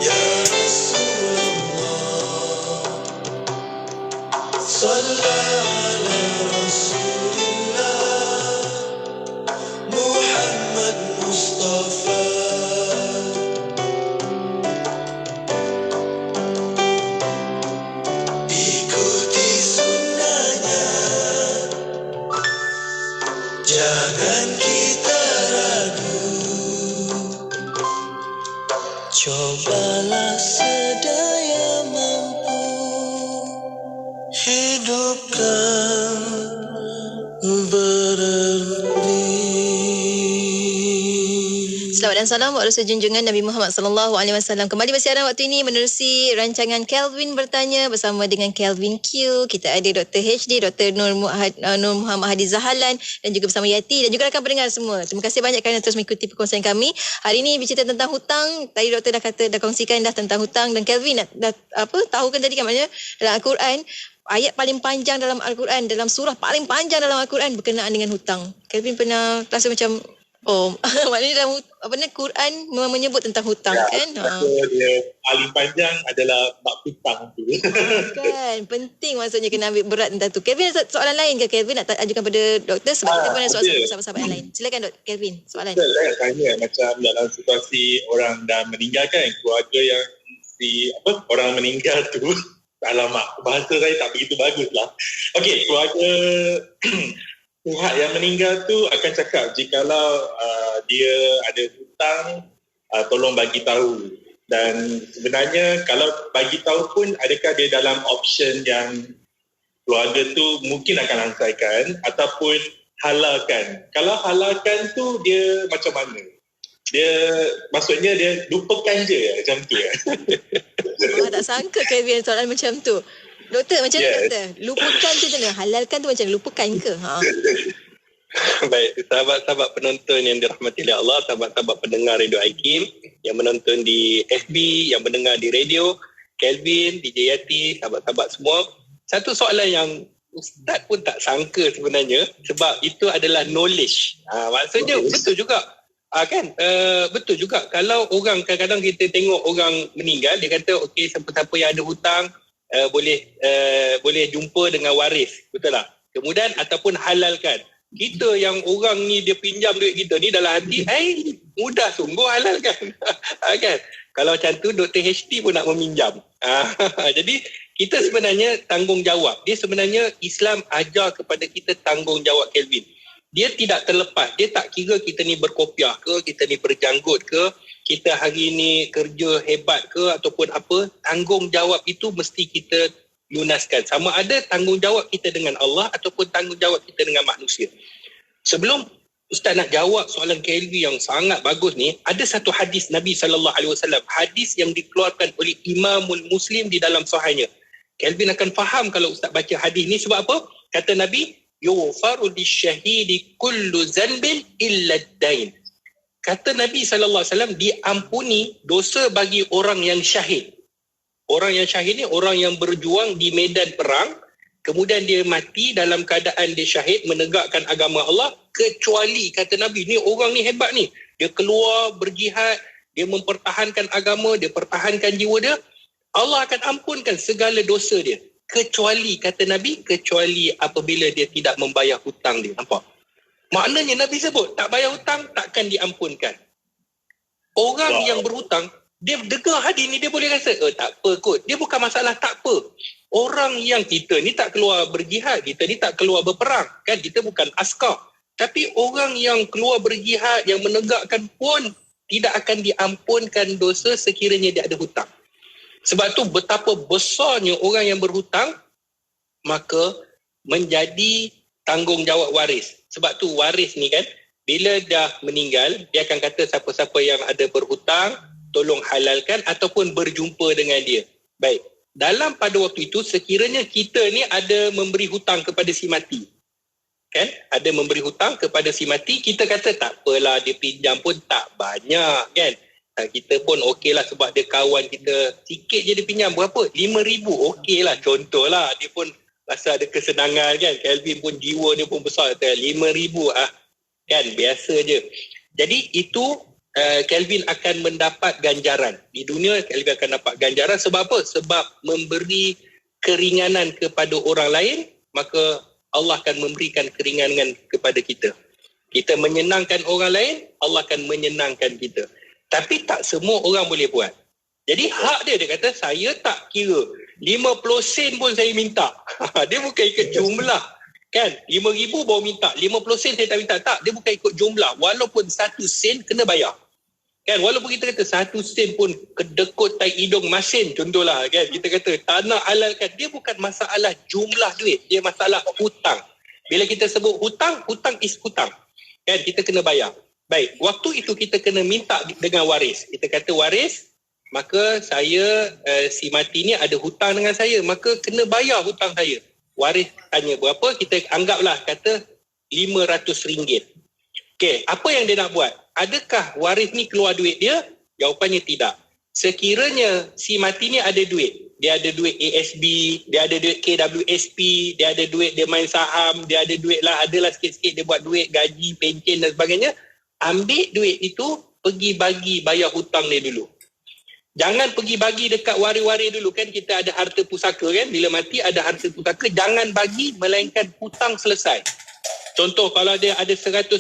ya Rasulullah, sallallahu ala Rasulillah Muhammad Mustafa. Ikuti sunnahnya, jangan kita ragu. Cobalah sedaya mampu, hidupkan bererti. Selamat dan salam buat Rasul junjungan Nabi Muhammad sallallahu alaihi wasallam. Kembali bersiaran waktu ini menerusi rancangan Kelvin bertanya bersama dengan Kelvin Q. Kita ada Dr. HD, Dr. Nur Muhammad Hadi Zahalan dan juga bersama Yati dan juga rakan pendengar semua. Terima kasih banyak kerana terus mengikuti perkongsian kami. Hari ini bercerita tentang hutang. Tadi doktor dah kongsikan dah tentang hutang dan Kelvin dah tahu kan tadi kan maknanya dalam Al-Quran ayat paling panjang dalam Al-Quran, dalam surah paling panjang dalam Al-Quran berkenaan dengan hutang. Kelvin pernah rasa macam maknanya dalam Quran menyebut tentang hutang kan? Dia paling panjang adalah bab hutang tu. Kan, penting maksudnya kena ambil berat tentang tu. Kelvin ada soalan lain ke Kelvin nak ajukan pada doktor sebab kita pernah soalan sahabat-sahabat yang lain. Silakan Dr. Kelvin, soalan. Saya tanya macam dalam situasi orang dah meninggal kan, keluarga yang orang meninggal tu, alamak, bahasa saya tak begitu bagus lah. Okey, keluarga pihak yang meninggal tu akan cakap jikalau dia ada hutang, tolong bagi tahu. Dan sebenarnya kalau bagi tahu pun adakah dia dalam option yang keluarga tu mungkin akan langsaikan ataupun halalkan. Kalau halalkan tu dia macam mana? Dia maksudnya dia lupakan je macam tu ya. Tak sangka Kelvin soalan macam tu. Doktor macam mana doktor? Lupakan tu macam mana? Halalkan tu macam mana? Lupakan ke? Baik, sahabat-sahabat penonton yang dirahmati oleh Allah, sahabat-sahabat pendengar Radio Aikim yang menonton di FB, yang mendengar di radio, Kelvin, DJ Yati, sahabat-sahabat semua. Satu soalan yang Ustaz pun tak sangka sebenarnya sebab itu adalah knowledge. Maksudnya betul juga. Betul juga. Kalau orang kadang-kadang kita tengok orang meninggal, dia kata okey, siapa-siapa yang ada hutang boleh jumpa dengan waris, betul tak? Kemudian ataupun halalkan. Kita yang orang ni dia pinjam duit kita ni dalam hati, mudah sungguh halalkan. Kan? Kalau macam tu Dr. HD pun nak meminjam. Jadi kita sebenarnya tanggungjawab. Dia sebenarnya Islam ajar kepada kita tanggungjawab Kelvin. Dia tidak terlepas. Dia tak kira kita ni berkopiah ke, kita ni berjanggut ke, kita hari ni kerja hebat ke ataupun apa, tanggungjawab itu mesti kita lunaskan. Sama ada tanggungjawab kita dengan Allah ataupun tanggungjawab kita dengan manusia. Sebelum Ustaz nak jawab soalan Kelvin yang sangat bagus ni, ada satu hadis Nabi SAW, hadis yang dikeluarkan oleh Imamul Muslim di dalam sahihnya. Kelvin akan faham kalau Ustaz baca hadis ni sebab apa? Kata Nabi, yughfaru lisyahidi kullu zanbin illa ad-dain. Kata Nabi SAW, diampuni dosa bagi orang yang syahid. Orang yang syahid ni orang yang berjuang di medan perang, kemudian dia mati dalam keadaan dia syahid menegakkan agama Allah, kecuali kata Nabi, ni orang ni hebat ni. Dia keluar berjihad, dia mempertahankan agama, dia pertahankan jiwa dia, Allah akan ampunkan segala dosa dia. Kecuali, kata Nabi, kecuali apabila dia tidak membayar hutang dia. Nampak? Maknanya Nabi sebut, tak bayar hutang, takkan diampunkan. Orang yang berhutang, dia dengar hadis ni, dia boleh rasa, tak apa kot. Dia bukan masalah tak apa. Orang yang kita ni tak keluar berjihad, kita ni tak keluar berperang. Kan kita bukan askar. Tapi orang yang keluar berjihad, yang menegakkan pun, tidak akan diampunkan dosa sekiranya dia ada hutang. Sebab tu betapa besarnya orang yang berhutang, maka menjadi tanggungjawab waris. Sebab tu waris ni kan, bila dah meninggal, dia akan kata siapa-siapa yang ada berhutang, tolong halalkan ataupun berjumpa dengan dia. Baik, dalam pada waktu itu, sekiranya kita ni ada memberi hutang kepada si mati, kan? Ada memberi hutang kepada si mati, kita kata tak apalah, dia pinjam pun tak banyak, kan? Kita pun okey lah sebab dia kawan kita, sikit je dia pinjam, berapa? 5,000, okey lah, contoh lah, dia pun rasa ada kesenangan, kan? Kelvin pun jiwa dia pun besar, kata 5,000 kan, biasa je. Jadi itu Kelvin akan mendapat ganjaran. Di dunia Kelvin akan dapat ganjaran sebab apa? Sebab memberi keringanan kepada orang lain, maka Allah akan memberikan keringanan kepada kita. Kita menyenangkan orang lain, Allah akan menyenangkan kita. Tapi tak semua orang boleh buat. Jadi hak dia kata, saya tak kira 50 sen pun saya minta. Dia bukan ikut jumlah, kan? 5,000 baru minta, 50 sen saya tak minta. Tak, dia bukan ikut jumlah. Walaupun 1 sen kena bayar, kan? Walaupun kita kata 1 sen pun kedekut tai hidung masin, contohlah, kan? Kita kata tak nak halalkan, dia bukan masalah jumlah duit, dia masalah hutang. Bila kita sebut hutang, hutang is hutang, kan? Kita kena bayar. Baik, waktu itu kita kena minta dengan waris. Kita kata waris, maka saya si mati ni ada hutang dengan saya, maka kena bayar hutang saya. Waris tanya berapa, kita anggaplah kata RM500. Okey, apa yang dia nak buat? Adakah waris ni keluar duit dia? Jawapannya tidak. Sekiranya si mati ni ada duit, dia ada duit ASB, dia ada duit KWSP, dia ada duit dia main saham, dia ada duit lah, adalah sikit-sikit dia buat duit, gaji, pencen dan sebagainya, ambil duit itu, pergi bagi bayar hutang dia dulu. Jangan pergi bagi dekat waris-waris dulu, kan? Kita ada harta pusaka, kan? Bila mati ada harta pusaka, jangan bagi melainkan hutang selesai. Contoh, kalau dia ada 100,000,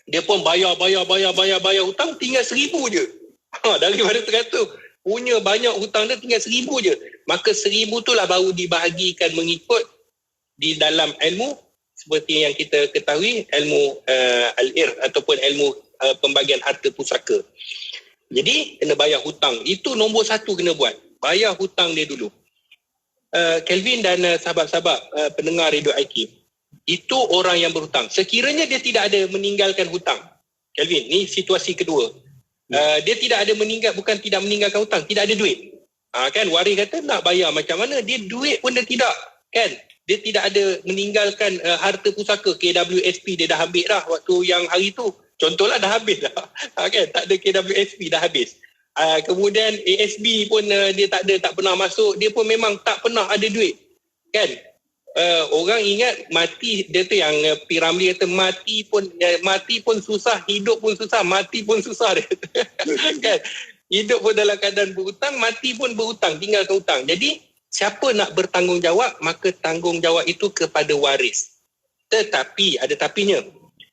dia pun bayar hutang, tinggal 1,000 je. Daripada 100, punya banyak hutang dia, tinggal 1,000 je. Maka 1,000 tu lah baru dibahagikan mengikut di dalam ilmu, seperti yang kita ketahui, ilmu al-irth ataupun ilmu pembagian harta pusaka. Jadi kena bayar hutang. Itu nombor 1 kena buat. Bayar hutang dia dulu. Kelvin dan sahabat-sahabat pendengar Radio IQ, itu orang yang berhutang. Sekiranya dia tidak ada meninggalkan hutang, Kelvin, ni situasi kedua. Dia tidak ada bukan tidak meninggalkan hutang, tidak ada duit. Kan waris kata nak bayar macam mana? Dia duit pun dia tidak, kan? Dia tidak ada meninggalkan harta pusaka. KWSP dia dah ambil dah waktu yang hari tu. Contohlah dah habis dah. Kan? Tak ada KWSP, dah habis. Kemudian ASB pun dia tak pernah masuk. Dia pun memang tak pernah ada duit. Kan? Orang ingat mati, dia tu yang P. Ramlee kata mati pun susah, hidup pun susah, mati pun susah dia. Kan? Hidup pun dalam keadaan berhutang, mati pun berhutang, tinggalkan hutang. Jadi siapa nak bertanggungjawab, maka tanggungjawab itu kepada waris. Tetapi, ada tapinya.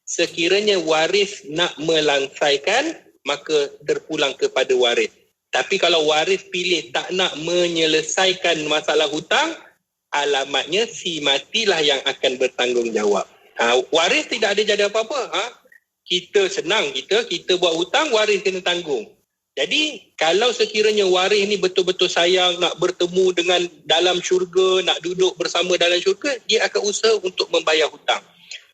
Sekiranya waris nak melangsaikan, maka terpulang kepada waris. Tapi kalau waris pilih tak nak menyelesaikan masalah hutang, alamatnya si matilah yang akan bertanggungjawab. Waris tidak ada jadi apa-apa. Kita senang, kita buat hutang, waris kena tanggung. Jadi kalau sekiranya waris ni betul-betul sayang, nak bertemu dengan dalam syurga, nak duduk bersama dalam syurga, dia akan usaha untuk membayar hutang.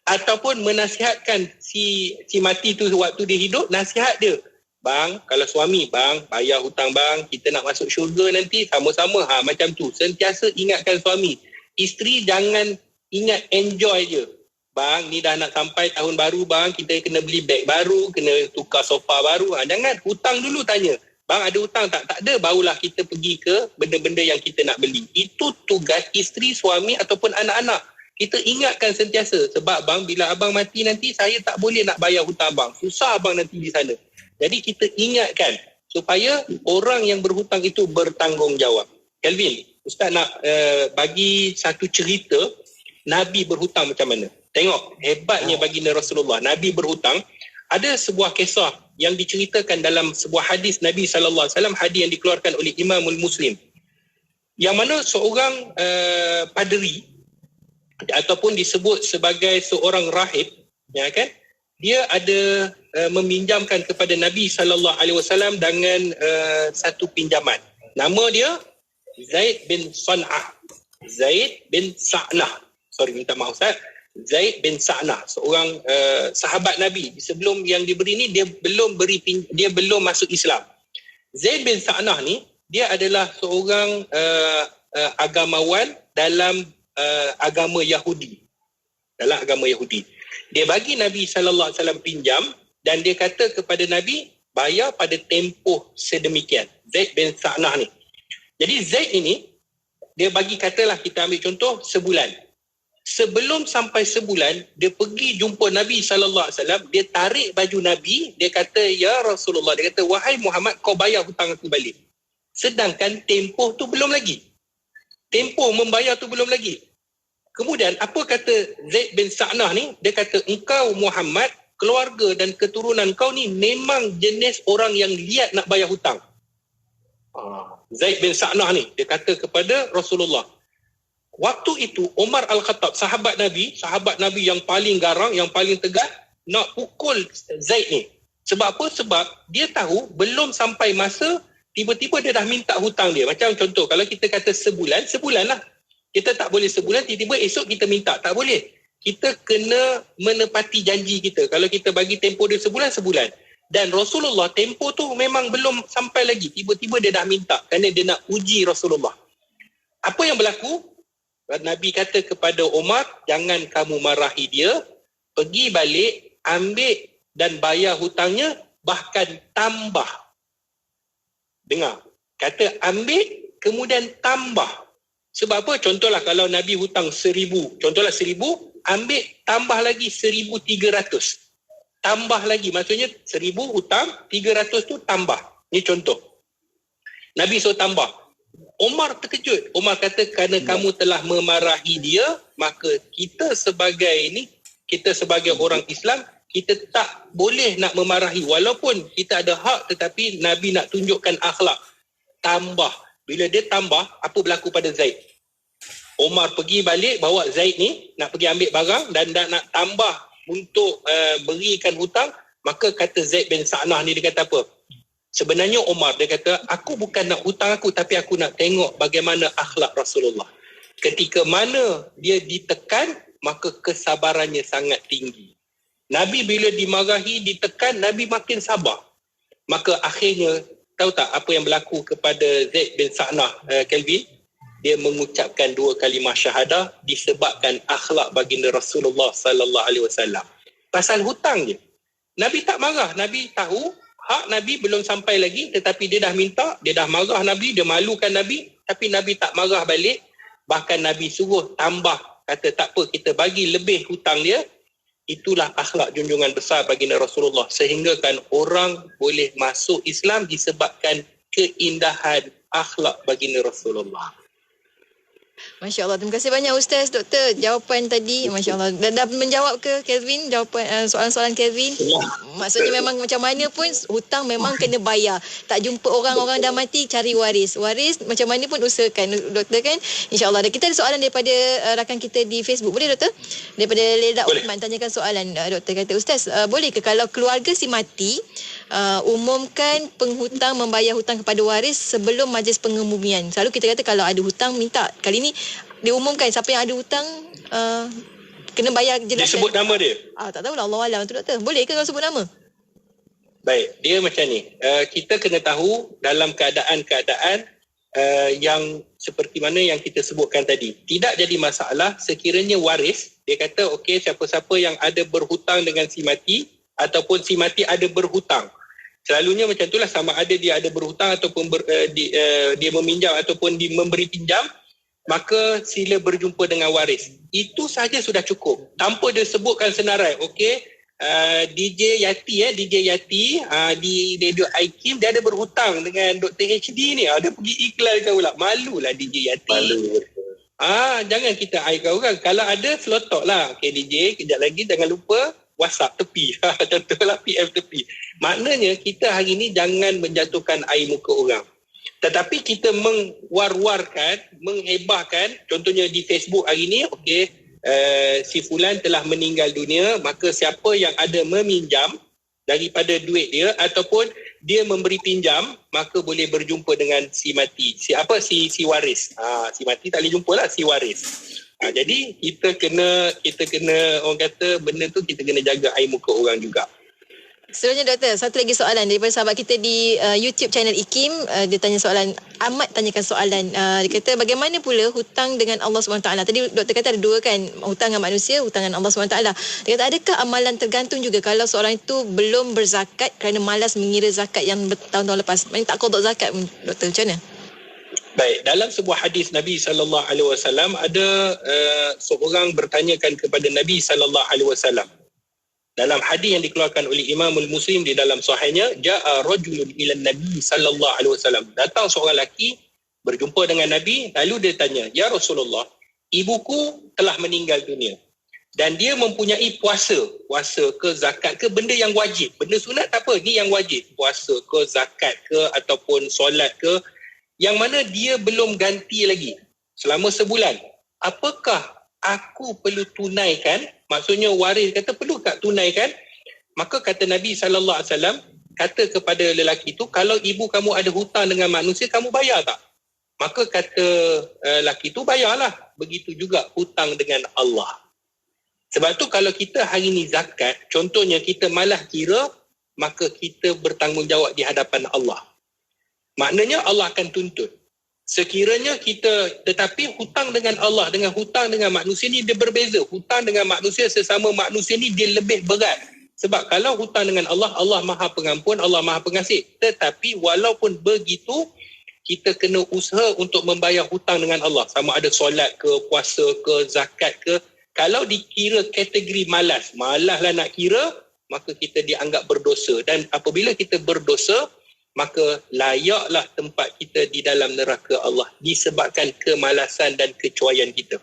Ataupun menasihatkan si mati tu waktu dia hidup, nasihat dia. Bang, kalau suami, bang, bayar hutang bang, kita nak masuk syurga nanti sama-sama. Macam tu. Sentiasa ingatkan suami. Isteri jangan ingat enjoy je. Bang, ni dah nak sampai tahun baru bang, kita kena beli beg baru, kena tukar sofa baru. Jangan hutang dulu tanya. Bang ada hutang tak? Tak ada, barulah kita pergi ke benda-benda yang kita nak beli. Itu tugas isteri, suami ataupun anak-anak. Kita ingatkan sentiasa. Sebab bang, bila abang mati nanti, saya tak boleh nak bayar hutang abang. Susah abang nanti di sana. Jadi kita ingatkan supaya orang yang berhutang itu bertanggungjawab. Kelvin, Ustaz nak bagi satu cerita Nabi berhutang macam mana. Tengok hebatnya baginda Rasulullah. Nabi berhutang. Ada sebuah kisah yang diceritakan dalam sebuah hadis Nabi SAW, hadis yang dikeluarkan oleh Imamul Muslim. Yang mana seorang paderi ataupun disebut sebagai seorang rahib, ya kan? Dia ada meminjamkan kepada Nabi SAW dengan satu pinjaman. Nama dia Zaid bin San'ah. Zaid bin Sa'nah. Sorry, minta maaf Ustaz. Zaid bin Sa'nah, seorang sahabat Nabi. Sebelum yang diberi ni dia belum masuk Islam. Zaid bin Sa'nah ni dia adalah seorang agamawan dalam agama Yahudi. Dalam agama Yahudi. Dia bagi Nabi sallallahu alaihi wasallam pinjam dan dia kata kepada Nabi bayar pada tempoh sedemikian. Zaid bin Sa'nah ni. Jadi Zaid ini dia bagi katalah kita ambil contoh sebulan. Sebelum sampai sebulan, dia pergi jumpa Nabi SAW, dia tarik baju Nabi, dia kata, ya Rasulullah, dia kata, wahai Muhammad, kau bayar hutang aku balik. Sedangkan tempoh tu belum lagi. Tempoh membayar tu belum lagi. Kemudian, apa kata Zaid bin Sa'nah ni? Dia kata, engkau Muhammad, keluarga dan keturunan kau ni memang jenis orang yang liat nak bayar hutang. Zaid bin Sa'nah ni, dia kata kepada Rasulullah. Waktu itu Umar Al-Khattab, sahabat Nabi yang paling garang, yang paling tegas, nak pukul Zaid ni. Sebab apa? Sebab dia tahu belum sampai masa, tiba-tiba dia dah minta hutang dia. Macam contoh, kalau kita kata sebulan lah. Kita tak boleh sebulan, tiba-tiba esok kita minta. Tak boleh. Kita kena menepati janji kita. Kalau kita bagi tempoh dia sebulan. Dan Rasulullah, tempoh tu memang belum sampai lagi. Tiba-tiba dia dah minta kerana dia nak uji Rasulullah. Apa yang berlaku? Nabi kata kepada Umar, jangan kamu marahi dia, pergi balik, ambil dan bayar hutangnya, bahkan tambah. Dengar, kata ambil, kemudian tambah. Sebab apa? Contohlah kalau Nabi hutang 1,000, contohlah 1,000, ambil tambah lagi 1,300. Tambah lagi, maksudnya 1,000 hutang, 300 tu tambah. Ini contoh. Nabi suruh tambah. Umar terkejut. Umar kata kerana kamu telah memarahi dia, maka kita sebagai orang Islam, kita tak boleh nak memarahi. Walaupun kita ada hak, tetapi Nabi nak tunjukkan akhlak. Tambah. Bila dia tambah, apa berlaku pada Zaid? Umar pergi balik, bawa Zaid ni, nak pergi ambil barang dan nak tambah untuk berikan hutang. Maka kata Zaid bin Sa'nah ni, dia kata apa? Sebenarnya Umar, dia kata, aku bukan nak hutang aku, tapi aku nak tengok bagaimana akhlak Rasulullah. Ketika mana dia ditekan, maka kesabarannya sangat tinggi. Nabi bila dimarahi, ditekan, Nabi makin sabar. Maka akhirnya, tahu tak apa yang berlaku kepada Zaid bin Sa'nah, Kelvin? Dia mengucapkan 2 kalimah syahadah disebabkan akhlak baginda Rasulullah sallallahu alaihi wasallam. Pasal hutang je. Nabi tak marah, Nabi tahu hak Nabi belum sampai lagi, tetapi dia dah minta, dia dah marah Nabi, dia malukan Nabi, tapi Nabi tak marah balik. Bahkan Nabi suruh tambah, kata tak apa, kita bagi lebih hutang dia. Itulah akhlak junjungan besar baginda Rasulullah, sehingga kan orang boleh masuk Islam disebabkan keindahan akhlak baginda Rasulullah. Masya Allah. Terima kasih banyak Ustaz, Doktor. Jawapan tadi, Masya Allah. Dah menjawab ke Kelvin? Jawapan soalan-soalan Kelvin? Maksudnya memang macam mana pun, hutang memang kena bayar. Tak jumpa orang dah mati, cari waris. Waris macam mana pun usahakan, Doktor kan? InsyaAllah. Dan kita ada soalan daripada rakan kita di Facebook. Boleh, Doktor? Daripada Leda Uthman tanyakan soalan. Doktor kata, Ustaz, boleh ke kalau keluarga si mati, umumkan penghutang membayar hutang kepada waris sebelum majlis pengemumian? Selalu kita kata kalau ada hutang minta. Kali ni diumumkan siapa yang ada hutang kena bayar jelas. Dia sebut nama dia? Tak tahulah, Allah Alam tu, Doktor. Boleh ke kalau sebut nama? Baik, dia macam ni. Kita kena tahu dalam keadaan-keadaan yang seperti mana yang kita sebutkan tadi. Tidak jadi masalah sekiranya waris, dia kata okey, siapa-siapa yang ada berhutang dengan si mati ataupun si mati ada berhutang. Selalunya macam itulah, sama ada dia ada berhutang ataupun dia meminjam ataupun memberi pinjam, maka sila berjumpa dengan waris. Itu sahaja sudah cukup. Tanpa dia sebutkan senarai. Okey, DJ Yati di Radio IKIM, dia ada berhutang dengan Dr. HD ni. Dia pergi iklankan pula. Malulah DJ Yati. Malu. Jangan kita airkan orang. Kalau ada, slotok lah. Okey DJ, kejap lagi jangan lupa WhatsApp tepi. Contohlah PM tepi. Maknanya kita hari ni jangan menjatuhkan air muka orang. Tetapi kita mengwar-warkan, menghebahkan, contohnya di Facebook hari ni, okey, si fulan telah meninggal dunia, maka siapa yang ada meminjam daripada duit dia ataupun dia memberi pinjam, maka boleh berjumpa dengan si mati. Si waris. Si mati tak boleh jumpa lah, si waris. Jadi kita kena orang kata benda tu kita kena jaga air muka orang juga. Seterusnya doktor, satu lagi soalan daripada sahabat kita di YouTube channel IKIM. Dia tanya soalan, Ahmad tanyakan soalan. Dia kata bagaimana pula hutang dengan Allah SWT? Tadi doktor kata ada dua kan, hutang dengan manusia, hutang dengan Allah SWT. Dia kata adakah amalan tergantung juga kalau seorang itu belum berzakat kerana malas mengira zakat yang bertahun-tahun lepas? Maksudnya tak qada zakat, doktor, macam mana? Baik, dalam sebuah hadis Nabi SAW ada seorang bertanyakan kepada Nabi SAW. Dalam hadis yang dikeluarkan oleh Imam Muslim di dalam sahihnya, ja'a rajulun ila Nabi sallallahu alaihi wasallam. Datang seorang lelaki berjumpa dengan Nabi, lalu dia tanya, "Ya Rasulullah, ibuku telah meninggal dunia dan dia mempunyai puasa ke zakat ke benda yang wajib. Benda sunat tak apa, ni yang wajib. Puasa ke zakat ke ataupun solat ke yang mana dia belum ganti lagi selama sebulan. Apakah aku perlu tunaikan?" Maksudnya waris kata perlu tak tunaikan? Maka kata Nabi SAW, kata kepada lelaki itu, kalau ibu kamu ada hutang dengan manusia, kamu bayar tak? Maka kata lelaki itu, bayarlah. Begitu juga hutang dengan Allah. Sebab tu kalau kita hari ni zakat, contohnya kita malah kira, maka kita bertanggungjawab di hadapan Allah. Maknanya Allah akan tuntut. Sekiranya kita, tetapi hutang dengan Allah dengan hutang dengan manusia ni dia berbeza. Hutang dengan manusia sesama manusia ni dia lebih berat. Sebab kalau hutang dengan Allah, Allah Maha Pengampun, Allah Maha Pengasih. Tetapi walaupun begitu, kita kena usaha untuk membayar hutang dengan Allah. Sama ada solat ke, puasa ke, zakat ke. Kalau dikira kategori malas lah nak kira, maka kita dianggap berdosa. Dan apabila kita berdosa, maka layaklah tempat kita di dalam neraka Allah disebabkan kemalasan dan kecuaian kita.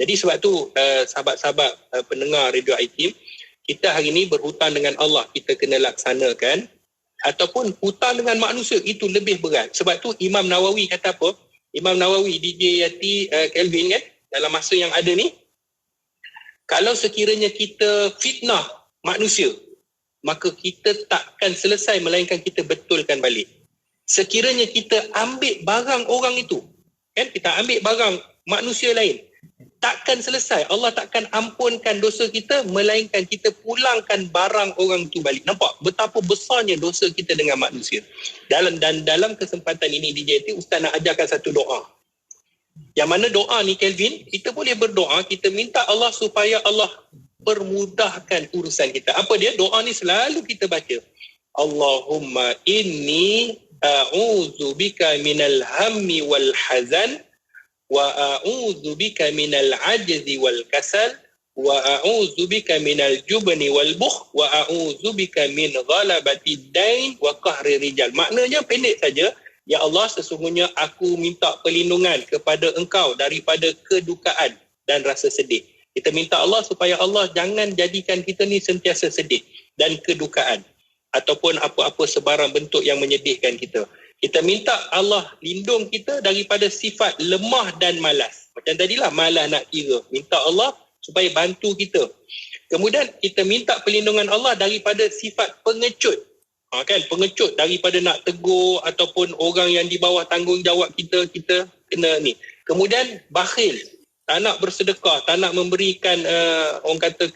Jadi sebab tu sahabat-sahabat pendengar Radio IKIM, kita hari ini berhutang dengan Allah, kita kena laksanakan. Ataupun hutang dengan manusia, itu lebih berat. Sebab tu Imam Nawawi kata apa? Imam Nawawi, DJ Yati Kelvin kan, dalam masa yang ada ni, kalau sekiranya kita fitnah manusia, maka kita takkan selesai melainkan kita betulkan balik. Sekiranya kita ambil barang orang itu, kan, kita ambil barang manusia lain, takkan selesai. Allah takkan ampunkan dosa kita melainkan kita pulangkan barang orang itu balik. Nampak betapa besarnya dosa kita dengan manusia. Dalam kesempatan ini DJ Ustaz nak ajarkan satu doa. Yang mana doa ni Kelvin, kita boleh berdoa, kita minta Allah supaya Allah permudahkan urusan kita. Apa dia? Doa ni selalu kita baca. Allahumma inni a'udzubika minal hammi wal hazan wa a'udzubika minal ajzi wal kasal wa a'udzubika minal jubni wal bukh wa a'udzubika min ghalabati dain wa qahri rijal. Maknanya pendek saja, ya Allah, sesungguhnya aku minta perlindungan kepada Engkau daripada kedukaan dan rasa sedih. Kita minta Allah supaya Allah jangan jadikan kita ni sentiasa sedih dan kedukaan ataupun apa-apa sebarang bentuk yang menyedihkan kita. Kita minta Allah lindung kita daripada sifat lemah dan malas. Macam tadilah, malas nak kira. Minta Allah supaya bantu kita. Kemudian kita minta perlindungan Allah daripada sifat pengecut. Kan, pengecut daripada nak tegur ataupun orang yang di bawah tanggungjawab kita kena ni. Kemudian bakhil. Tak nak bersedekah, tak nak memberikan orang kata